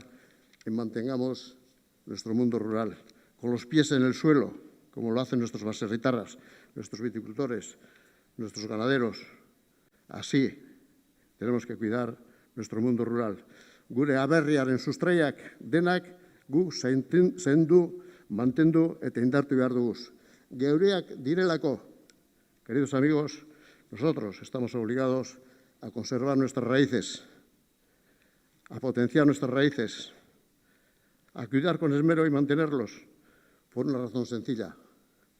y mantengamos nuestro mundo rural, con los pies en el suelo, como lo hacen nuestros baserritarras, nuestros viticultores, nuestros ganaderos. Así tenemos que cuidar nuestro mundo rural. Gure aberriaren sustraiak denak gu zaindu, mantendu eta indartu behar duguz. Geureak direlako, queridos amigos, nosotros estamos obligados a conservar nuestras raíces, a potenciar nuestras raíces, a cuidar con esmero y mantenerlos, por una razón sencilla,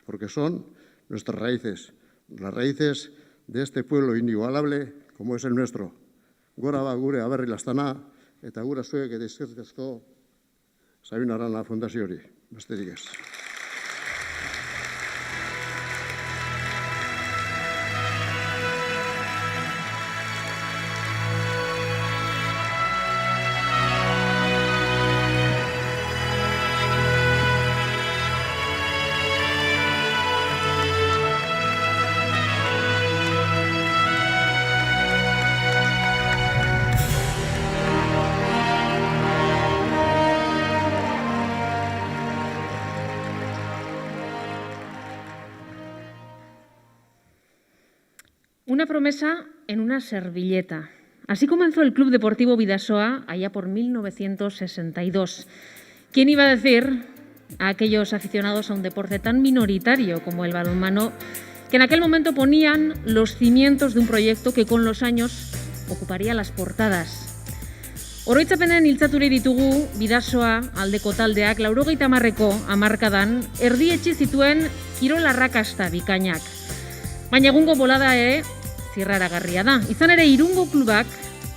porque son nuestras raíces, las raíces de este pueblo inigualable como es el nuestro. Gora ba gure aberri lastana, eta gura zuek eta eskerrik asko Sabino Arana Fundazioari. Besterik ez. Una promesa en una servilleta. Así comenzó el Club Deportivo Bidasoa allá por 1962. ¿Quién iba a decir a aquellos aficionados a un deporte tan minoritario como el balonmano que en aquel momento ponían los cimientos de un proyecto que con los años ocuparía las portadas? Oroitzapenen iltzaturi ditugu Bidasoa aldeko taldeak 80ko hamarkadan erdietsi zituen kirol arrakasta bikainak. Baina egungo bolada ere zirraragarria da. Izan ere Irungo klubak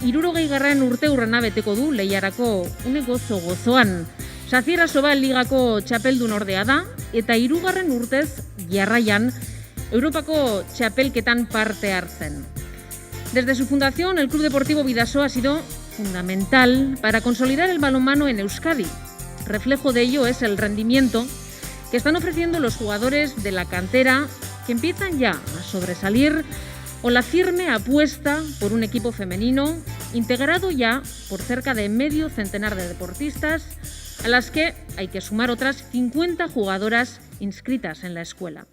60. urteurrena beteko du lehiarako une gozoan. Sazier Asobal ligako txapeldun ordea da eta 3. urtez jarraian Europako txapelketan parte hartzen. Desde su fundación, el Club Deportivo Bidasoa ha sido fundamental para consolidar el balonmano en Euskadi. Reflejo de ello es el rendimiento que están ofreciendo los jugadores de la cantera que empiezan ya a sobresalir, o la firme apuesta por un equipo femenino integrado ya por cerca de medio centenar de deportistas, a las que hay que sumar otras 50 jugadoras inscritas en la escuela.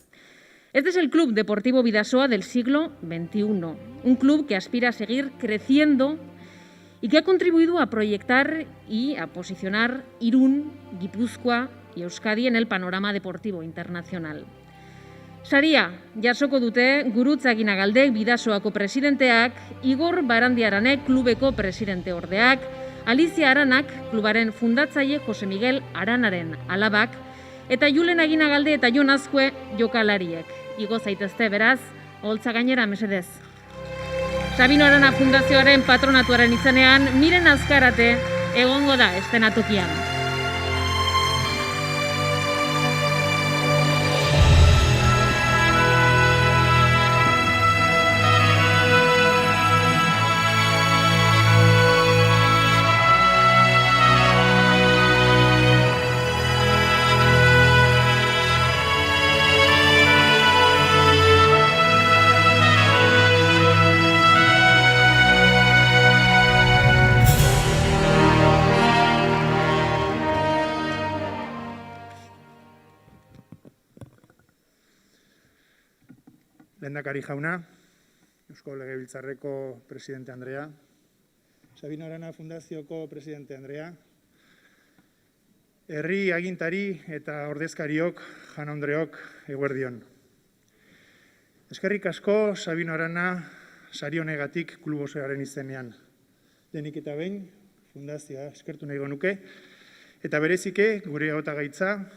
Este es el Club Deportivo Bidasoa del siglo XXI, un club que aspira a seguir creciendo y que ha contribuido a proyectar y a posicionar Irún, Gipuzkoa y Euskadi en el panorama deportivo internacional. Saria jasoko dute Gurutza Ginagaldek Bidasoako presidenteak, Igor Barandiaranek klubeko presidente ordeak, Alicia Aranak klubaren fundatzaile Jose Miguel Aranaren alabak, eta Julen Aginagalde eta Jon Azkue jokalariek. Igo zaitezte beraz, holtza gainera mesedez. Sabino Arana Fundazioaren patronatuaren izenean, Miren Azkarate egongo da estenatokian. Lehendakari jauna, Eusko Legebiltzarreko presidente Andrea, Sabino Arana Fundazioko presidente Andrea, herri agintari eta ordezkariok, jaun-andreok, eguerdion. Eskerrik asko Sabino Arana sari honegatik klub osoaren izenean. Lehenik eta behin, fundazioa eskertu nahi nuke, eta berezike gure hautagaitza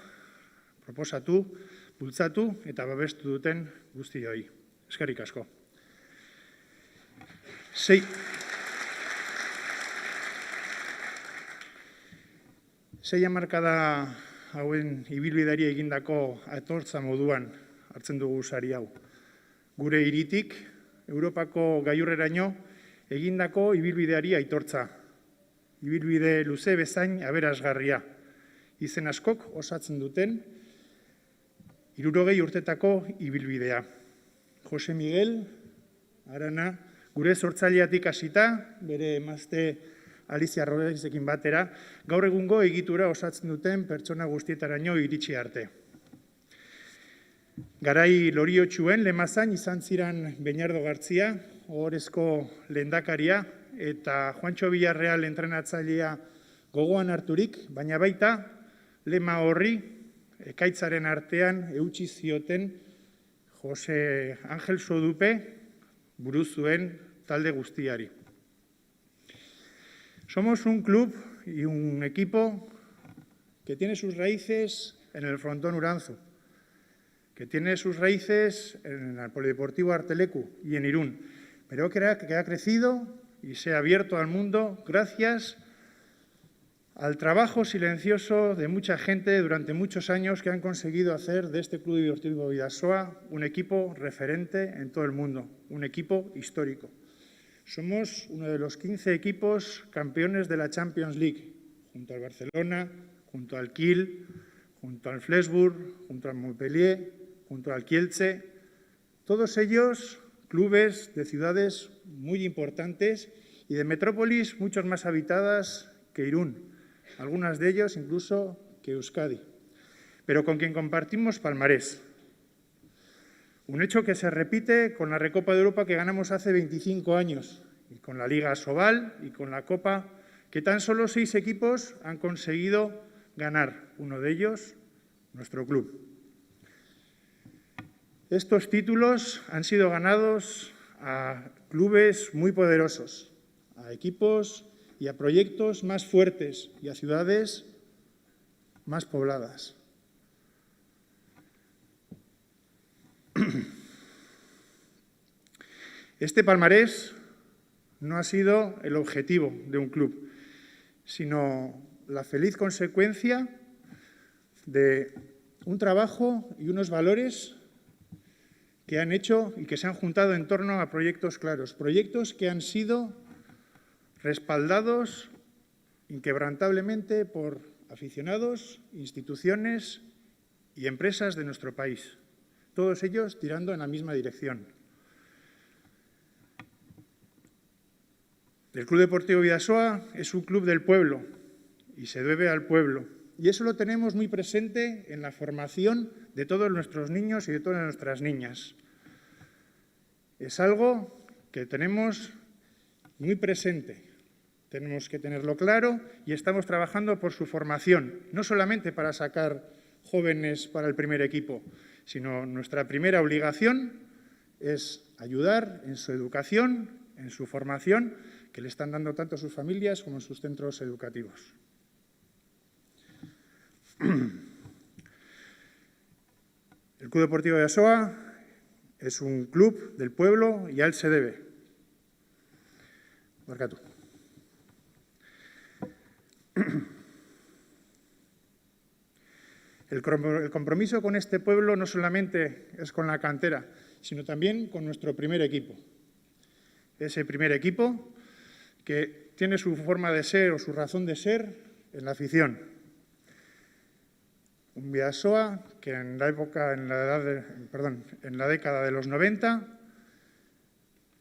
proposatu, bultzatu eta babestu duten guztioi. Eskerrik asko. Sei hamarkada hauen ibilbideari egindako aitortza moduan hartzen dugu sari hau. Gure hiritik, Europako gailurreraino egindako ibilbideari aitortza. Ibilbide luze bezain aberasgarria. Izen askok osatzen duten 60 urtetako ibilbidea. Jose Miguel Arana, gure sortzaileatik hasita, bere emazte Alicia Rodesekin batera, gaur egungo egitura osatzen duten pertsona guztietaraino iritsi arte. Garai loriotsuen lemazain izan ziran Beñardo Gartzia, ohorezko lehendakaria, eta Juancho Villarreal entrenatzailea gogoan harturik, baina baita lema horri ekaitzaren artean eutsi zioten Jose Ángel Sodupe buruzuen talde guztiari. Somos un club y un equipo que tiene sus raíces en el frontón Uranzu, que tiene sus raíces en el Polideportivo Artelecu y en Irún, pero que ha crecido y se ha abierto al mundo gracias al trabajo silencioso de mucha gente durante muchos años que han conseguido hacer de este Club Deportivo Bidasoa un equipo referente en todo el mundo, un equipo histórico. Somos uno de los 15 equipos campeones de la Champions League, junto al Barcelona, junto al Kiel, junto al Flensburg, junto al Montpellier, junto al Kielce, todos ellos clubes de ciudades muy importantes y de metrópolis mucho más habitadas que Irún, algunas de ellos incluso que Euskadi, pero con quien compartimos palmarés. Un hecho que se repite con la Recopa de Europa que ganamos hace 25 años, y con la Liga Sobal y con la Copa, que tan solo 6 equipos han conseguido ganar, uno de ellos, nuestro club. Estos títulos han sido ganados a clubes muy poderosos, a equipos y a proyectos más fuertes y a ciudades más pobladas. Este palmarés no ha sido el objetivo de un club, sino la feliz consecuencia de un trabajo y unos valores que han hecho y que se han juntado en torno a proyectos claros, proyectos que han sido respaldados inquebrantablemente por aficionados, instituciones y empresas de nuestro país, todos ellos tirando en la misma dirección. El Club Deportivo Bidasoa es un club del pueblo y se debe al pueblo. Y eso lo tenemos muy presente en la formación de todos nuestros niños y de todas nuestras niñas. Es algo que tenemos muy presente. Tenemos que tenerlo claro y estamos trabajando por su formación, no solamente para sacar jóvenes para el primer equipo, sino nuestra primera obligación es ayudar en su educación, en su formación, que le están dando tanto a sus familias como en sus centros educativos. El Club Deportivo Bidasoa es un club del pueblo y a él se debe. Barkatu. El compromiso con este pueblo no solamente es con la cantera, sino también con nuestro primer equipo. Ese primer equipo que tiene su forma de ser o su razón de ser en la afición. Un Bidasoa que en la década de los 90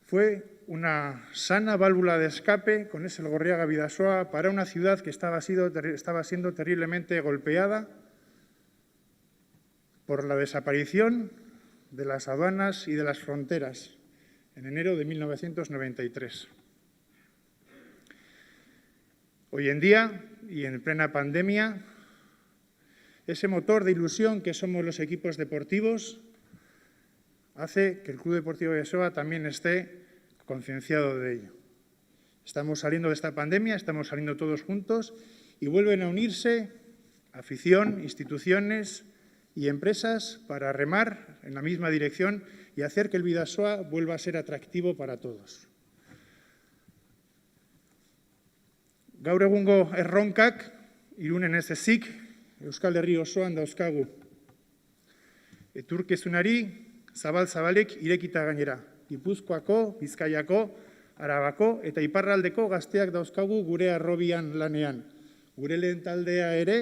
fue una sana válvula de escape con ese Elgorriaga Bidasoa para una ciudad que estaba siendo terriblemente golpeada por la desaparición de las aduanas y de las fronteras en enero de 1993. Hoy en día, y en plena pandemia, ese motor de ilusión que somos los equipos deportivos hace que el Club Deportivo Bidasoa también esté concienciado de ello. Estamos saliendo de esta pandemia, estamos saliendo todos juntos y vuelven a unirse afición, instituciones y empresas para remar en la misma dirección y hacer que el Bidasoa vuelva a ser atractivo para todos. Gaur egungo erronkak Irunen ez ezik Euskal Herri osoan dauzkagu. Etorkizunari zabal-zabalik irekita gainera. Gipuzkoako, Bizkaiako, Arabako eta Iparraldeko gazteak dauzkagu gure harrobian lanean. Gure lehen taldea ere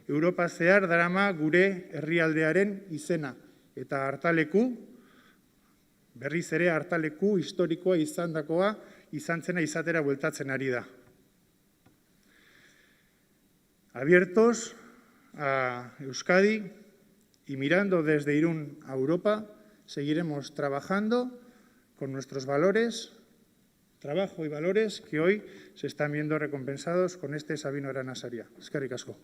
Europa zehar darama gure herrialdearen izena eta hartaleku, berriz ere hartaleku historikoa izan zena izatera bueltatzen ari da. Abiertos a Euskadi y mirando desde Irún a Europa, seguiremos trabajando con nuestros valores, trabajo y valores que hoy se están viendo recompensados con este Sabino Arana Saria. Eskerrik asko.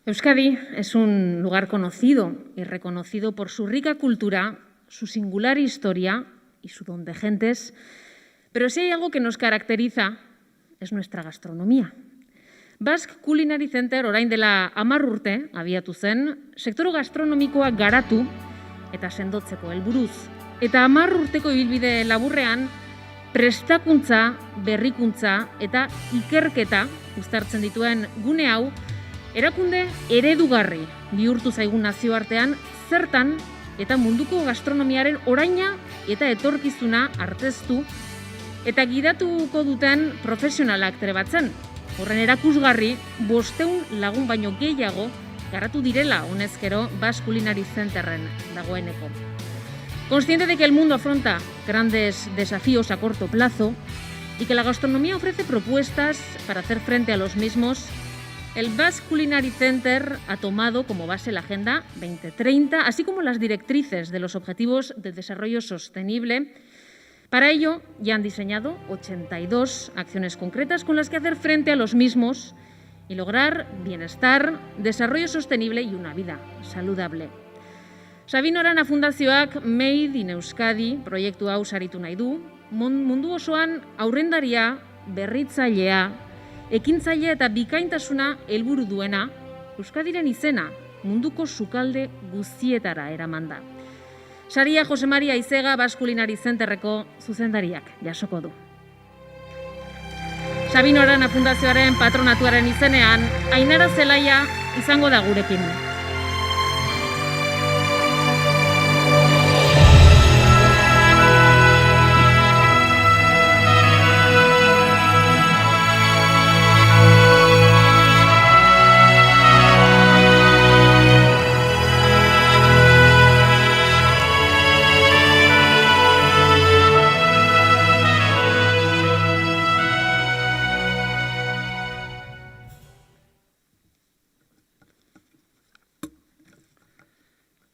Euskadi es un lugar conocido y reconocido por su rica cultura, su singular historia y su don de gentes, pero si hay algo que nos caracteriza es nuestra gastronomía. Basque Culinary Center orain dela 10 urte abiatu zen, sektore gastronomikoa garatu eta sendotzeko helburuz. Eta 10 urteko ibilbide laburrean, prestakuntza, berrikuntza eta ikerketa uztartzen dituen gune hau, erakunde eredugarri bihurtu zaigun nazioartean zertan eta munduko gastronomiaren oraina eta etorkizuna arteztu eta gidatuko duten profesionalak trebatzen. Horren erakusgarri, 500 lagun baino gehiago garatu direla honezkero Basque Culinary Centerren dagoeneko. Consciente de que el mundo afronta grandes desafíos a corto plazo y que la gastronomía ofrece propuestas para hacer frente a los mismos, el Basque Culinary Center ha tomado como base la Agenda 2030, así como las directrices de los Objetivos de Desarrollo Sostenible. Para ello, ya han diseñado 82 acciones concretas con las que hacer frente a los mismos y lograr bienestar, desarrollo sostenible y una vida saludable. Sabino Arana Fundazioak Made in Euskadi proiektu hau saritu nahi du, mundu osoan aurrendaria, berritzailea, ekintzailea eta bikaintasuna helburu duena, Euskadiren izena munduko sukalde guztietara eramanda. Saria Jose Maria Izega Basque Culinary Centerreko zuzendariak jasoko du. Sabino Arana Fundazioaren patronatuaren izenean, Ainara Zelaia izango da gurekin.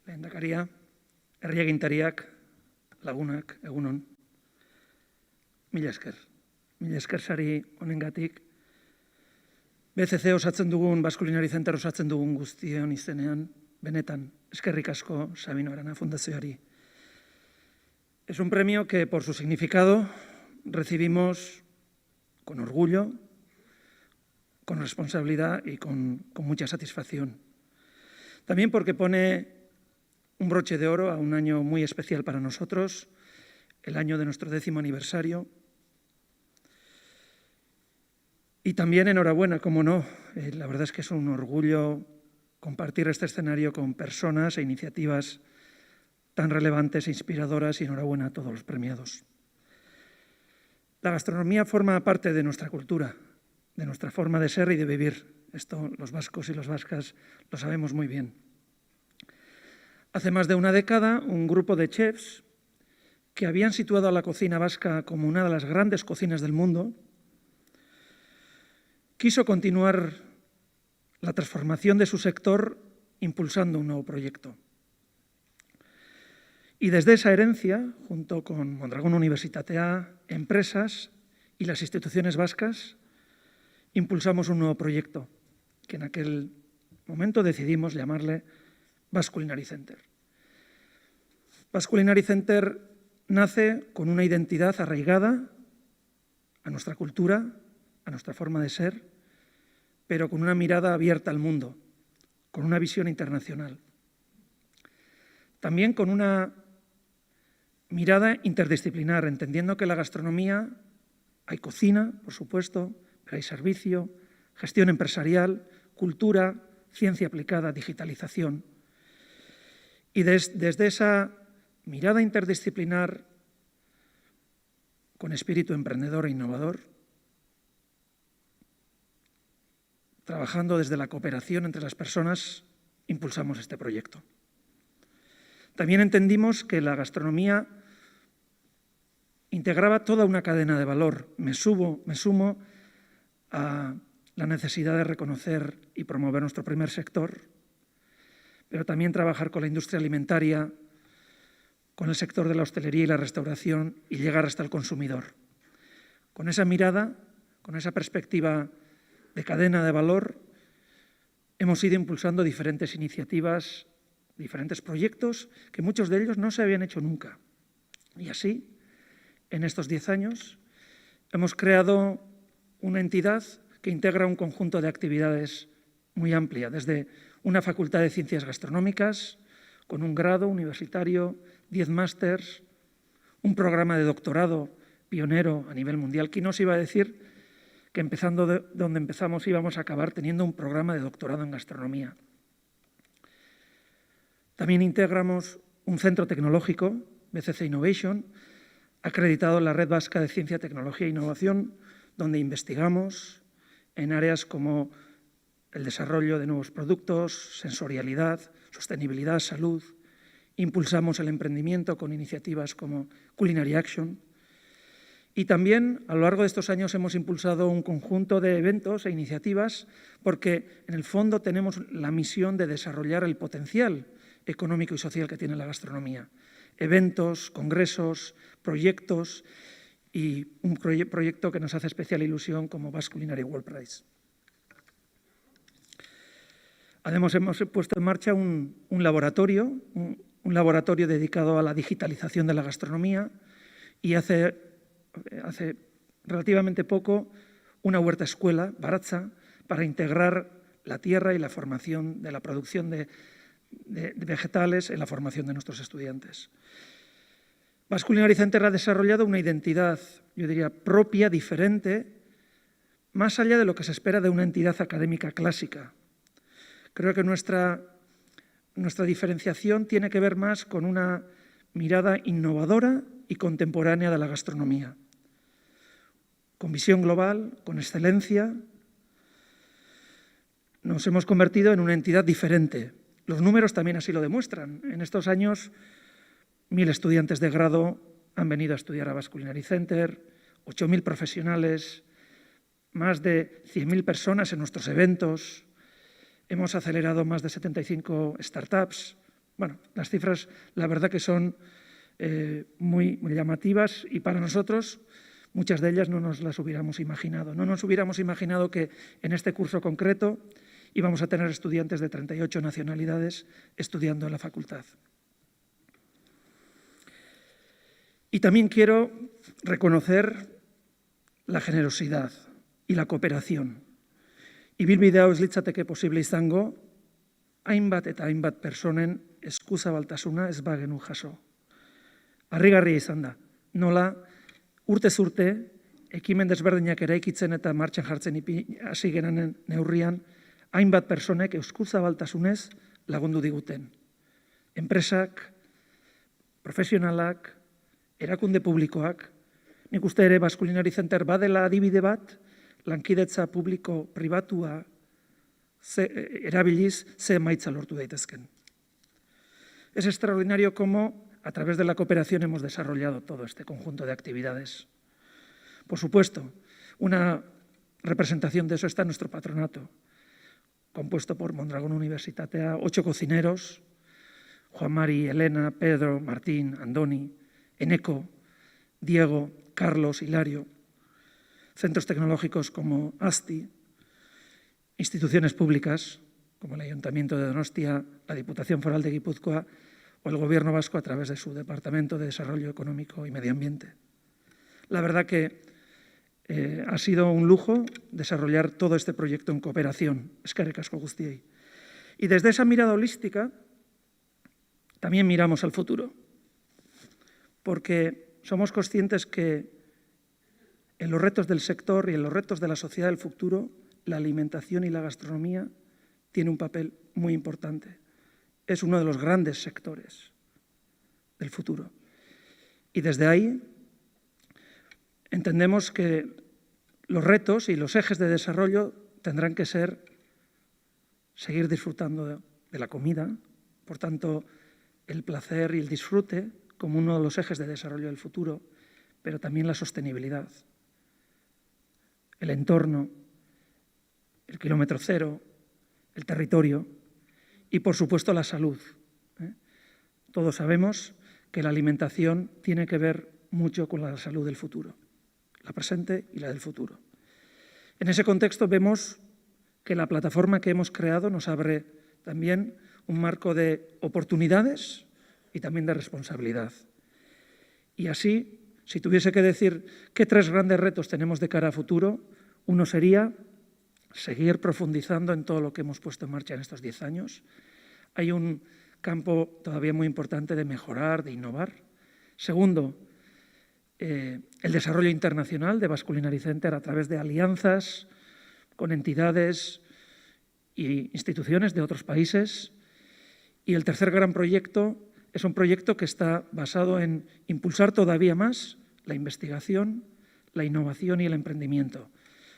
Lehendakaria, herriagintariak, lagunak, egunon. Mila esker. Mila esker sari honengatik. BCC osatzen dugun, Basque Culinary Center osatzen dugun guztion izenean, benetan, eskerrik asko Sabino Arana Fundazioari. Es un premio que, por su significado, recibimos con orgullo, con responsabilidad y con mucha satisfacción. También porque pone un broche de oro a un año muy especial para nosotros, el año de nuestro 10º aniversario. Y también enhorabuena, cómo no, la verdad es que es un orgullo compartir este escenario con personas e iniciativas tan relevantes e inspiradoras, y enhorabuena a todos los premiados. La gastronomía forma parte de nuestra cultura, de nuestra forma de ser y de vivir. Esto los vascos y las vascas lo sabemos muy bien. Hace más de una década, un grupo de chefs que habían situado a la cocina vasca como una de las grandes cocinas del mundo, quiso continuar la transformación de su sector impulsando un nuevo proyecto. Y desde esa herencia, junto con Mondragón Universitatea, empresas y las instituciones vascas, impulsamos un nuevo proyecto que en aquel momento decidimos llamarle Basque Culinary Center. Basque Culinary Center nace con una identidad arraigada a nuestra cultura, a nuestra forma de ser, pero con una mirada abierta al mundo, con una visión internacional. También con una mirada interdisciplinar, entendiendo que en la gastronomía hay cocina, por supuesto, pero hay servicio, gestión empresarial, cultura, ciencia aplicada, digitalización. Y desde esa mirada interdisciplinar, con espíritu emprendedor e innovador, trabajando desde la cooperación entre las personas, impulsamos este proyecto. También entendimos que la gastronomía integraba toda una cadena de valor. Me sumo a la necesidad de reconocer y promover nuestro primer sector, pero también trabajar con la industria alimentaria, con el sector de la hostelería y la restauración y llegar hasta el consumidor. Con esa mirada, con esa perspectiva de cadena de valor, hemos ido impulsando diferentes iniciativas, diferentes proyectos, que muchos de ellos no se habían hecho nunca. Y así, en estos 10 años, hemos creado una entidad que integra un conjunto de actividades muy amplia, desde una facultad de ciencias gastronómicas, con un grado universitario, 10 másters, un programa de doctorado pionero a nivel mundial. ¿Quién nos iba a decir que empezando de donde empezamos íbamos a acabar teniendo un programa de doctorado en gastronomía? También integramos un centro tecnológico, BCC Innovation, acreditado en la Red Vasca de Ciencia, Tecnología e Innovación, donde investigamos en áreas como el desarrollo de nuevos productos, sensorialidad, sostenibilidad, salud. Impulsamos el emprendimiento con iniciativas como Culinary Action. Y también, a lo largo de estos años, hemos impulsado un conjunto de eventos e iniciativas porque, en el fondo, tenemos la misión de desarrollar el potencial económico y social que tiene la gastronomía. Eventos, congresos, proyectos y un proyecto que nos hace especial ilusión como Basque Culinary World Prize. Además, hemos puesto en marcha un laboratorio dedicado a la digitalización de la gastronomía y hace relativamente poco una huerta escuela, Baratza, para integrar la tierra y la formación de la producción de vegetales en la formación de nuestros estudiantes. Basque Culinary Center ha desarrollado una identidad, yo diría, propia, diferente, más allá de lo que se espera de una entidad académica clásica. Creo que nuestra diferenciación tiene que ver más con una mirada innovadora y contemporánea de la gastronomía, con visión global, con excelencia. Nos hemos convertido en una entidad diferente. Los números también así lo demuestran. En estos años, 1.000 estudiantes de grado han venido a estudiar a Basque Culinary Center, 8.000 profesionales, más de 100.000 personas en nuestros eventos. Hemos acelerado más de 75 startups. Bueno, las cifras, la verdad que son muy llamativas y para nosotros muchas de ellas no nos las hubiéramos imaginado. No nos hubiéramos imaginado que en este curso concreto íbamos a tener estudiantes de 38 nacionalidades estudiando en la facultad. Y también quiero reconocer la generosidad y la cooperación. Ibilbide hau ez litzateke posible izango, hainbat eta hainbat personen eskuzabaltasuna ez bagenu jaso. Harrigarria izan da. Nola, urtez urte, ekimen desberdinak eraikitzen eta martxan jartzen hasi geranen neurrian, hainbat personek eskuzabaltasunez lagundu diguten. Enpresak, profesionalak, erakunde publikoak, nik uste ere Basque Culinary Center badela adibide bat, lankidetza publiko-pribatua erabiliz ze emaitza lortu daitezken. Es extraordinario cómo, a través de la cooperación, hemos desarrollado todo este conjunto de actividades. Por supuesto, una representación de eso está en nuestro patronato, compuesto por Mondragón Universitatea, 8 cocineros, Juan Mari, Elena, Pedro, Martín, Andoni, Eneco, Diego, Carlos, Hilario, centros tecnológicos como ASTI, instituciones públicas como el Ayuntamiento de Donostia, la Diputación Foral de Guipúzcoa o el Gobierno vasco a través de su Departamento de Desarrollo Económico y Medio Ambiente. La verdad que ha sido un lujo desarrollar todo este proyecto en cooperación. Eskerrik asko guztiei. Y desde esa mirada holística también miramos al futuro, porque somos conscientes que en los retos del sector y en los retos de la sociedad del futuro, la alimentación y la gastronomía tiene un papel muy importante. Es uno de los grandes sectores del futuro. Y desde ahí entendemos que los retos y los ejes de desarrollo tendrán que ser seguir disfrutando de la comida, por tanto, el placer y el disfrute como uno de los ejes de desarrollo del futuro, pero también la sostenibilidad, el entorno, el kilómetro cero, el territorio y, por supuesto, la salud. Todos sabemos que la alimentación tiene que ver mucho con la salud del futuro, la presente y la del futuro. En ese contexto vemos que la plataforma que hemos creado nos abre también un marco de oportunidades y también de responsabilidad. Y así, si tuviese que decir qué 3 grandes retos tenemos de cara a futuro, uno sería seguir profundizando en todo lo que hemos puesto en marcha en estos 10 años. Hay un campo todavía muy importante de mejorar, de innovar. Segundo, el desarrollo internacional de Basque Culinary Center a través de alianzas con entidades e instituciones de otros países. Y el tercer gran proyecto es un proyecto que está basado en impulsar todavía más la investigación, la innovación y el emprendimiento,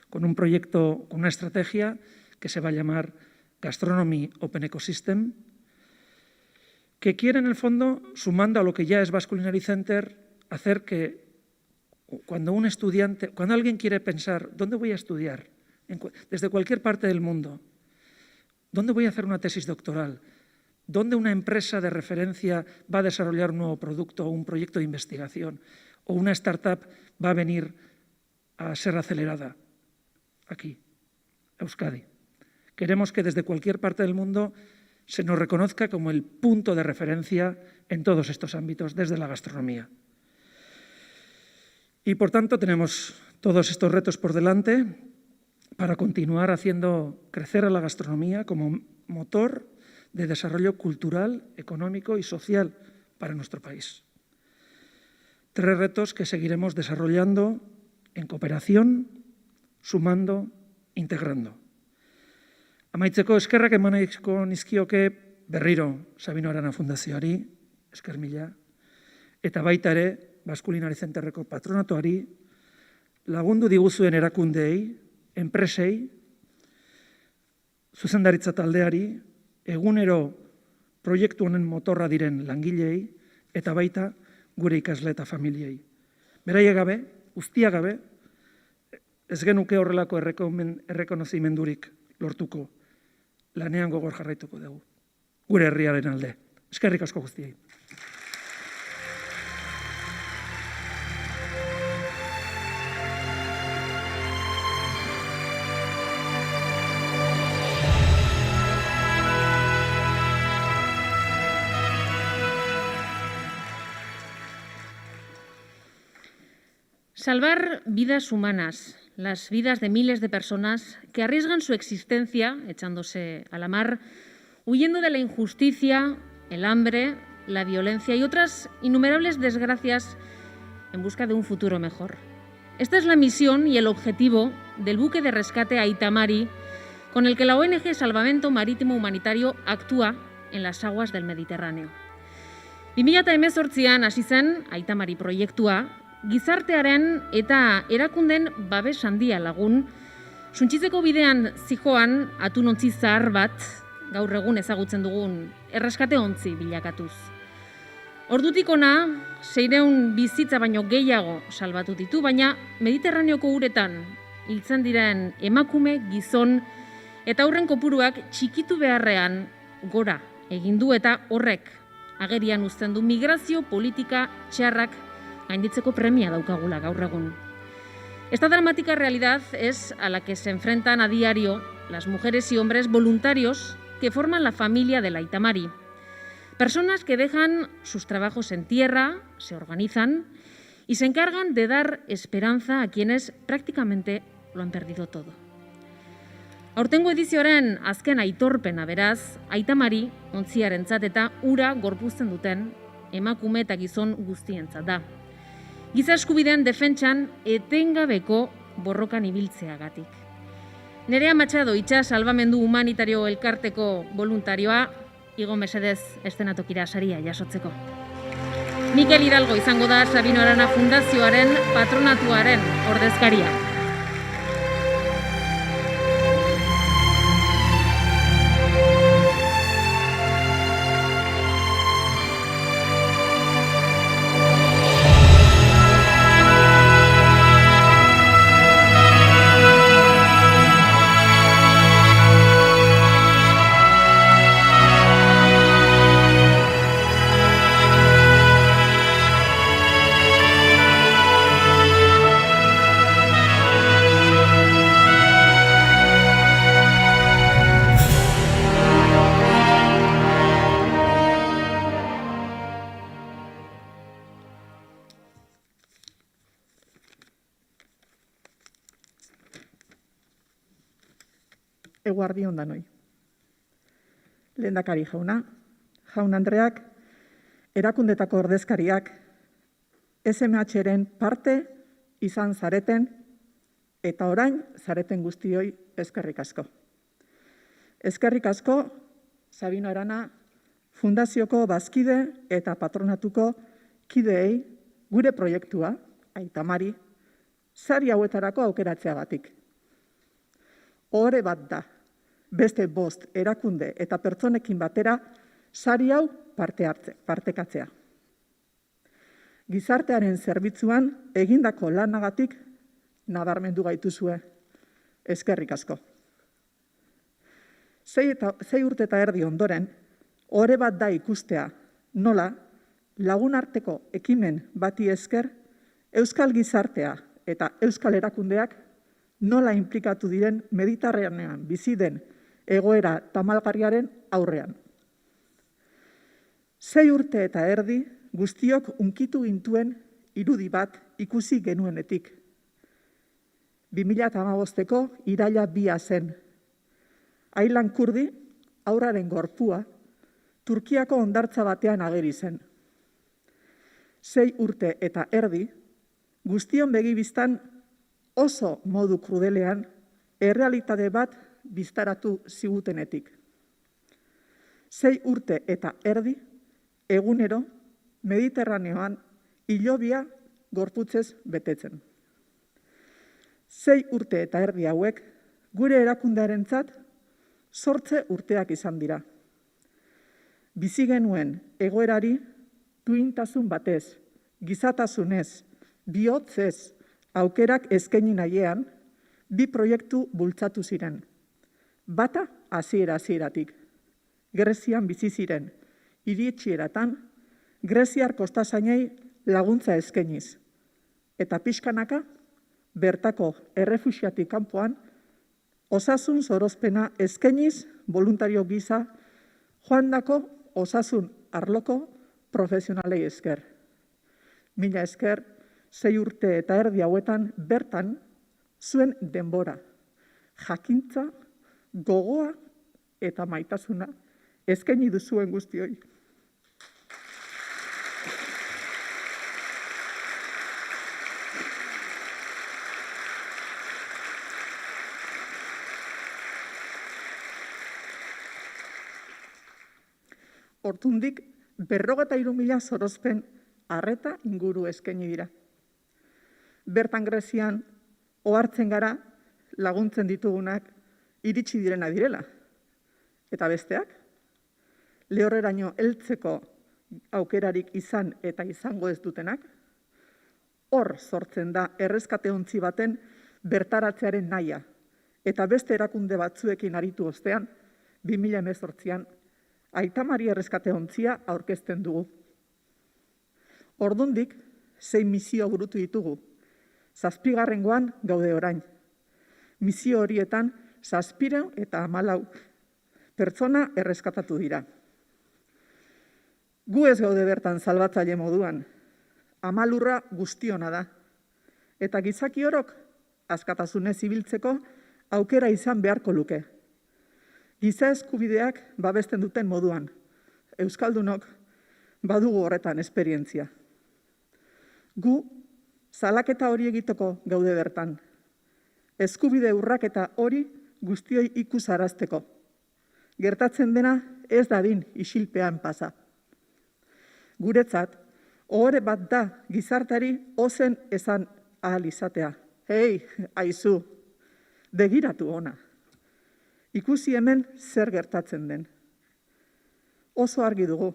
con un proyecto, con una estrategia que se va a llamar Gastronomy Open Ecosystem, que quiere en el fondo, sumando a lo que ya es Basque Culinary Center, hacer que cuando un estudiante, cuando alguien quiere pensar, ¿dónde voy a estudiar? Desde cualquier parte del mundo, ¿dónde voy a hacer una tesis doctoral? ¿Dónde una empresa de referencia va a desarrollar un nuevo producto o un proyecto de investigación? ¿O una startup va a venir a ser acelerada? Aquí, Euskadi. Queremos que desde cualquier parte del mundo se nos reconozca como el punto de referencia en todos estos ámbitos, desde la gastronomía. Y por tanto tenemos todos estos retos por delante para continuar haciendo crecer a la gastronomía como motor de desarrollo cultural, económico y social para nuestro país. 3 retos que seguiremos desarrollando en cooperación, sumando, integrando. Amaitzeko eskerrak emaniko nizkioke berriro Sabino Arana Fundazioari, esker mila, eta baita ere Basque Culinary Centerreko patronatuari, lagundu diguzuen erakundeei, enpresei, zuzendaritza taldeari, egunero proiektu honen motorra diren langilei, eta baita gure ikasle eta familiei. Beraiek gabe, guztiak gabe, ez genuke horrelako errekonozimendurik lortuko, lanean gogor jarraituko dugu, gure herriaren alde. Eskerrik asko guztiei. Salvar vidas humanas, las vidas de miles de personas que arriesgan su existencia echándose a la mar, huyendo de la injusticia, el hambre, la violencia y otras innumerables desgracias en busca de un futuro mejor. Esta es la misión y el objetivo del buque de rescate Aita Mari, con el que la ONG Salvamento Marítimo Humanitario actúa en las aguas del Mediterráneo. 2018an hasi zen Aita Mari proiektua, gizartearen eta erakunden babes handia lagun, suntsitzeko bidean zijoan atunontzi zahar bat, gaur egun ezagutzen dugun erreskate ontzi bilakatuz. Ordutik ona, 600 bizitza baino gehiago salbatu ditu, baina Mediterraneoko uretan hiltzen diren emakume, gizon eta haurren kopuruak txikitu beharrean gora egin du eta horrek agerian uzten du migrazio politika txarrak gainditzeko premia daukagula gaur egun. Esta dramática realidad es a la que se enfrentan a diario las mujeres y hombres voluntarios que forman la familia de la Aita Mari. Personas que dejan sus trabajos en tierra, se organizan y se encargan de dar esperanza a quienes prácticamente lo han perdido todo. Aurtengo edizioaren azken aitorpena beraz, Aita Mari ontziarentzat eta ura gorpuzten duten emakume eta gizon guztientzat da. Giza eskubideen defentsan etengabeko borrokan ibiltzeagatik. Nerea Machado itsas salbamendu humanitario elkarteko voluntarioa, igo mesedez estenatokira saria jasotzeko. Mikel Hidalgo izango da Sabino Arana Fundazioaren patronatuaren ordezkaria. eguerdi on danoi. Lehendakari jauna, jaun Andreak, erakundetako ordezkariak, SMH-ren parte izan zareten eta orain zareten guztioi eskerrik asko. Eskerrik asko, Sabino Arana, Fundazioko bazkide eta patronatuko kideei gure proiektua, Aitamari, sari hauetarako aukeratzeagatik. Ohore bat da, beste 5 erakunde eta pertsonekin batera sari hau partekatzea. Gizartearen zerbitzuan egindako lanagatik nabarmendu gaituzue. Eskerrik asko. 6 urte eta erdi ondoren, ohore bat da ikustea nola lagunarteko ekimen bati esker euskal gizartea eta euskal erakundeak nola inplikatu diren Mediterraneoan bizi den egoera tamalgarriaren aurrean. 6 urte eta erdi guztiok hunkitu gintuen irudi bat ikusi genuenetik. 2015ko iraila 2 zen. Aylan Kurdi, haurraren gorpua, Turkiako hondartza batean ageri zen. 6 urte eta erdi, guztion begibistan oso modu krudelean errealitate bat biztaratu zigutenetik. 6 urte eta erdi, egunero, Mediterraneoan hilobia gorputzez betetzen. 6 urte eta erdi hauek gure erakundearentzat 8 urteak izan dira. Bizi genuen egoerari duintasun batez, gizatasunez, bihotzez aukerak eskaini nahiean 2 proiektu bultzatu ziren. Bata hasieratik. Grezian bizi ziren, iritsieratan, greziar kostazainei laguntza eskainiz. Eta pixkanaka, bertako errefuxiatik kanpoan, osasun zorozpena eskainiz voluntario gisa joandako osasun arloko profesionalei esker. Mila esker, 6 urte eta erdi hauetan bertan zuen denbora, jakintza, gogoa eta maitasuna eskaini duzuen guztioi. Hortundik 53.000 zorozpen arreta inguru eskaini dira. Bertan Grezian ohartzen gara laguntzen ditugunak iritsi direna direla. Eta besteak, lehorreraino heltzeko aukerarik izan eta izango ez dutenak, hor sortzen da erreskate ontzi baten bertaratzearen nahia, eta beste erakunde batzuekin aritu ostean, 2018an, Aitamari erreskate ontzia aurkezten dugu. Ordundik, 6 misio burutu ditugu. 7. gaude orain. Misio horietan 714 pertsona erreskatatu dira. Gu ez gaude bertan salbatzaile moduan. Amalurra guztiona da. Eta gizaki orok askatasunez ibiltzeko aukera izan beharko luke. Giza eskubideak babesten duten moduan. Euskaldunok badugu horretan esperientzia. Gu salaketa hori egiteko gaude bertan. Eskubide urraketa hori guztioi ikusarazteko. Gertatzen dena ez dadin isilpean pasa. Guretzat, ohore bat da gizartari ozen esan ahal izatea. Hei, aizu, begiratu ona. Ikusi hemen zer gertatzen den. Oso argi dugu,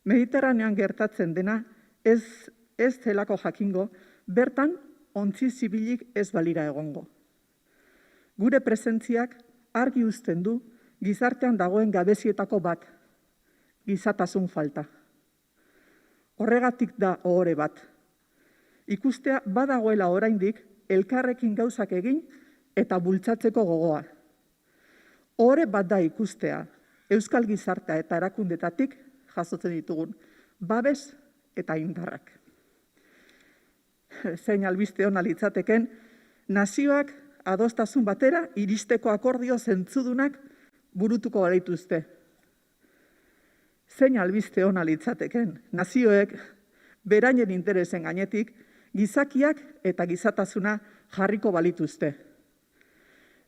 Mediterranean gertatzen dena ez zelako jakingo, bertan ontzi zibilik ez balira egongo. Gure presentziak argi uzten du gizartean dagoen gabezietako bat, gizatasun falta. Horregatik da ohore bat. Ikustea badagoela oraindik elkarrekin gauzak egin eta bultzatzeko gogoa. Ohore bat da ikustea, euskal gizartea eta erakundetatik jasotzen ditugun, babes eta indarrak. Zein albiste ona litzateken, nazioak adostasun batera iristeko akordio zentzudunak burutuko balituzte. Zein albiste ona litzateken, nazioek beraien interesen gainetik gizakiak eta gizatasuna jarriko balituzte.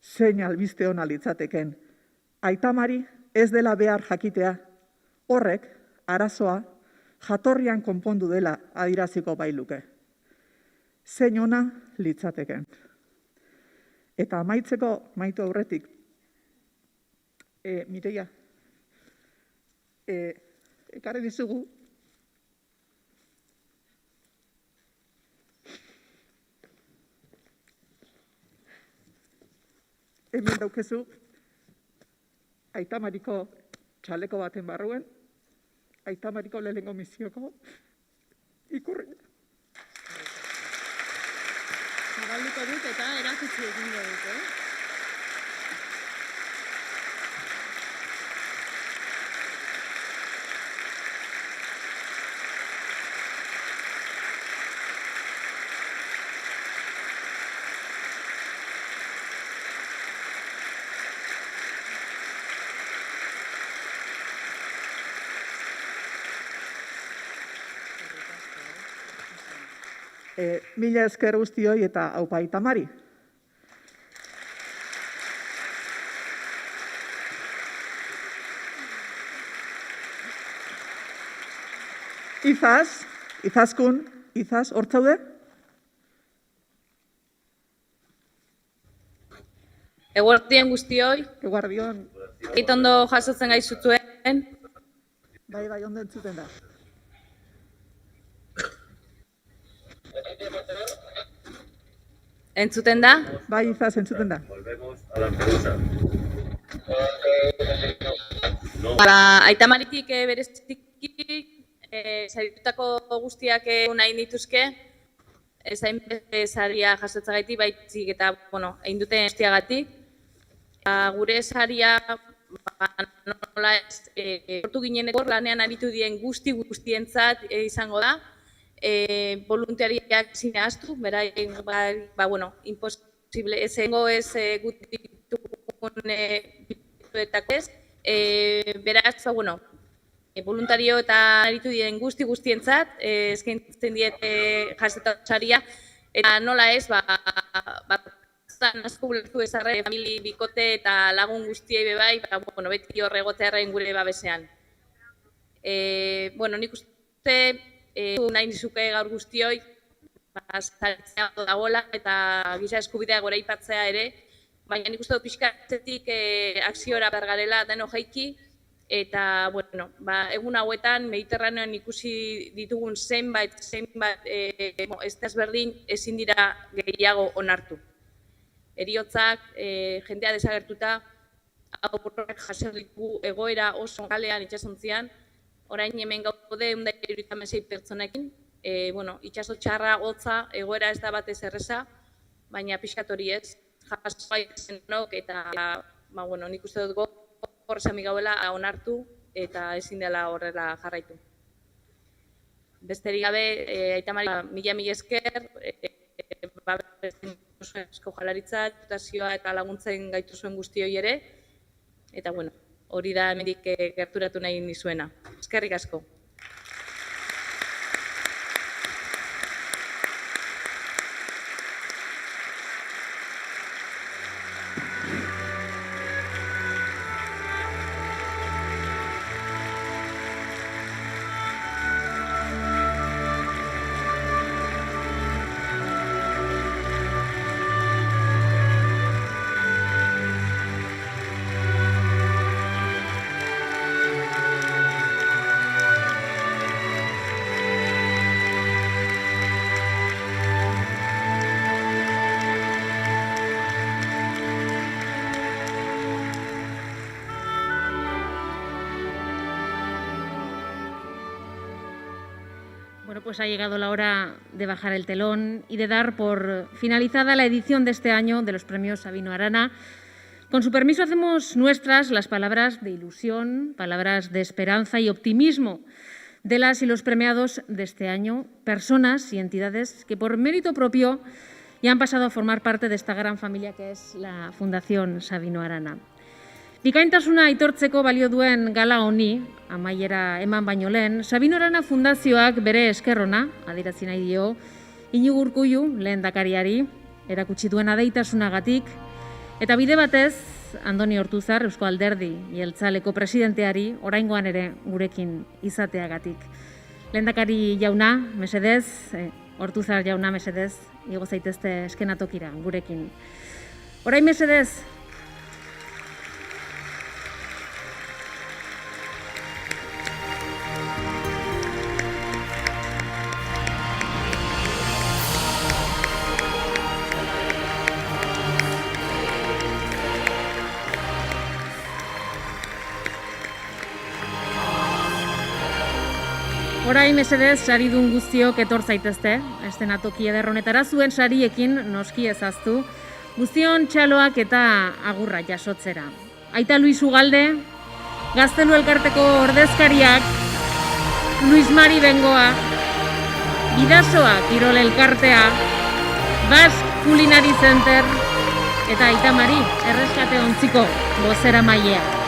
Zein albiste ona litzateken, aitamari ez dela behar jakitea, horrek arazoa jatorrian konpondu dela adiraziko bailuke. Zein ona litzateken. Eta amaitzeko maitu aurretik, Mireia, ekarri dizugu, hemen daukezu, Aitamariko txaleko baten barruen, Aitamariko lehenengo misioko ikurri. Zabalduko dut eta erakutsi egingo dut, Mila esker guztioi eta aupa Aitamari. Izaskun, hortzaude? Eguerdion guztioi. Eguerdion. Ondo jasotzen gaizutuen. Bai, ondo entzuten da. Entzuten da? Bai, Izaz, entzuten da. Aitamaritik bereziki saritutako guztiak nahi nituzke, ezain saria jasotzagatik, baitzik eta, egin duten guztiagatik. Gure saria, nola ez, sortu gineneko lanean aritu dien guztientzat izango da, voluntariak zinehaztu, beraien, imposible, ezengo ez gutitugun bituetako ez, beraz, voluntario eta aritu diren guztientzat, eskaintzen diete jasotasaria, eta nola ez, asko bulertu ezarre, famili bikote eta lagun guztiei bebai, beti horre egotearen gure babesean. Nik uste, nahi nizuke gaur guztioi, zaritzea dagoela eta giza eskubidea gora ipatzea ere, baina nik uste pixkatzetik akziora bergarela deno jaiki, eta, egun hauetan Mediterranean ikusi ditugun zenbait ez desberdin ezin dira gehiago onartu. Heriotzak, jendea desagertuta, aurrek jaso ditu egoera oso kalean itxasontzian, orain hemen gaude 176 pertsonekin, itxaso txarra, hotza, egoera ez da batez erreza, baina pixkat hori ez, jasoa izenok eta, nik uste dut horrezami gauela onartu eta ezin dela horrela jarraitu. Besterik gabe, Aitamari, mila esker, Eusko Jaurlaritza, diputazioa eta laguntzen gaitu zuen guztioi ere, eta hori da hemendik gerturatu nahi nizuena. Eskerrik asko. Pues ha llegado la hora de bajar el telón y de dar por finalizada la edición de este año de los premios Sabino Arana. Con su permiso hacemos nuestras las palabras de ilusión, palabras de esperanza y optimismo de las y los premiados de este año, personas y entidades que por mérito propio y han pasado a formar parte de esta gran familia que es la Fundación Sabino Arana. Bikaintasuna aitortzeko balio duen gala honi, amaiera eman baino lehen, Sabino Arana Fundazioak bere eskerrona, adierazi nahi dio, Iñigo Urkullu lehendakariari, erakutsi duen adeitasunagatik, eta bide batez, Andoni Ortuzar, Eusko Alderdi Jeltzaleko presidenteari, oraingoan ere gurekin izateagatik. Lehendakari jauna, mesedez, Ortuzar jauna, mesedez, igo zaitezte eskenatokira gurekin. Orain mesedez, orain mesedez, saridun guztiok etor zaitezte, eszenatoki eder honetara zuen sariekin noski ezaztu, guztion txaloak eta agurra jasotzera. Aita Luis Ugalde, Gaztelu Elkarteko ordezkariak, Luis Mari Bengoa, Bidasoa Kirol Elkartea, Basque Culinary Center, eta Aita Mari, Erreskate Ontziko bozeramailea.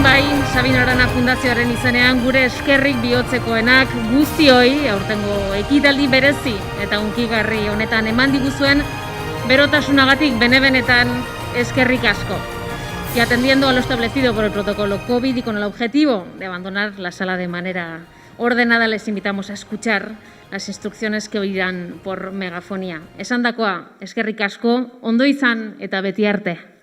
Bai, Sabino Arana Fundazioaren izenean gure eskerrik bihotzekoenak guztioi aurtengo ekitaldi berezi eta hunkigarri honetan eman diguzuen berotasunagatik benetan eskerrik asko. Y atendiendo a lo establecido por el protocolo COVID y con el objetivo de abandonar la sala de manera ordenada, les invitamos a escuchar las instrucciones que oirán por megafonía. Esandakoa, eskerrik asko, ondo izan eta beti arte.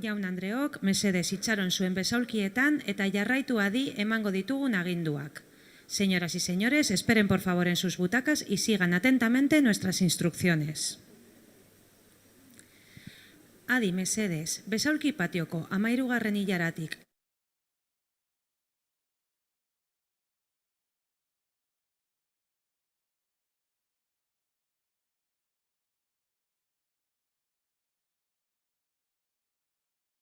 Jaun Andreok, mesedez itxaron zuen besaulkietan eta jarraitu adi emango ditugun aginduak. Señoras y señores, esperen por favor en sus butacas y sigan atentamente nuestras instrucciones. Adi, mesedez, besaulki patioko 13. hilaratik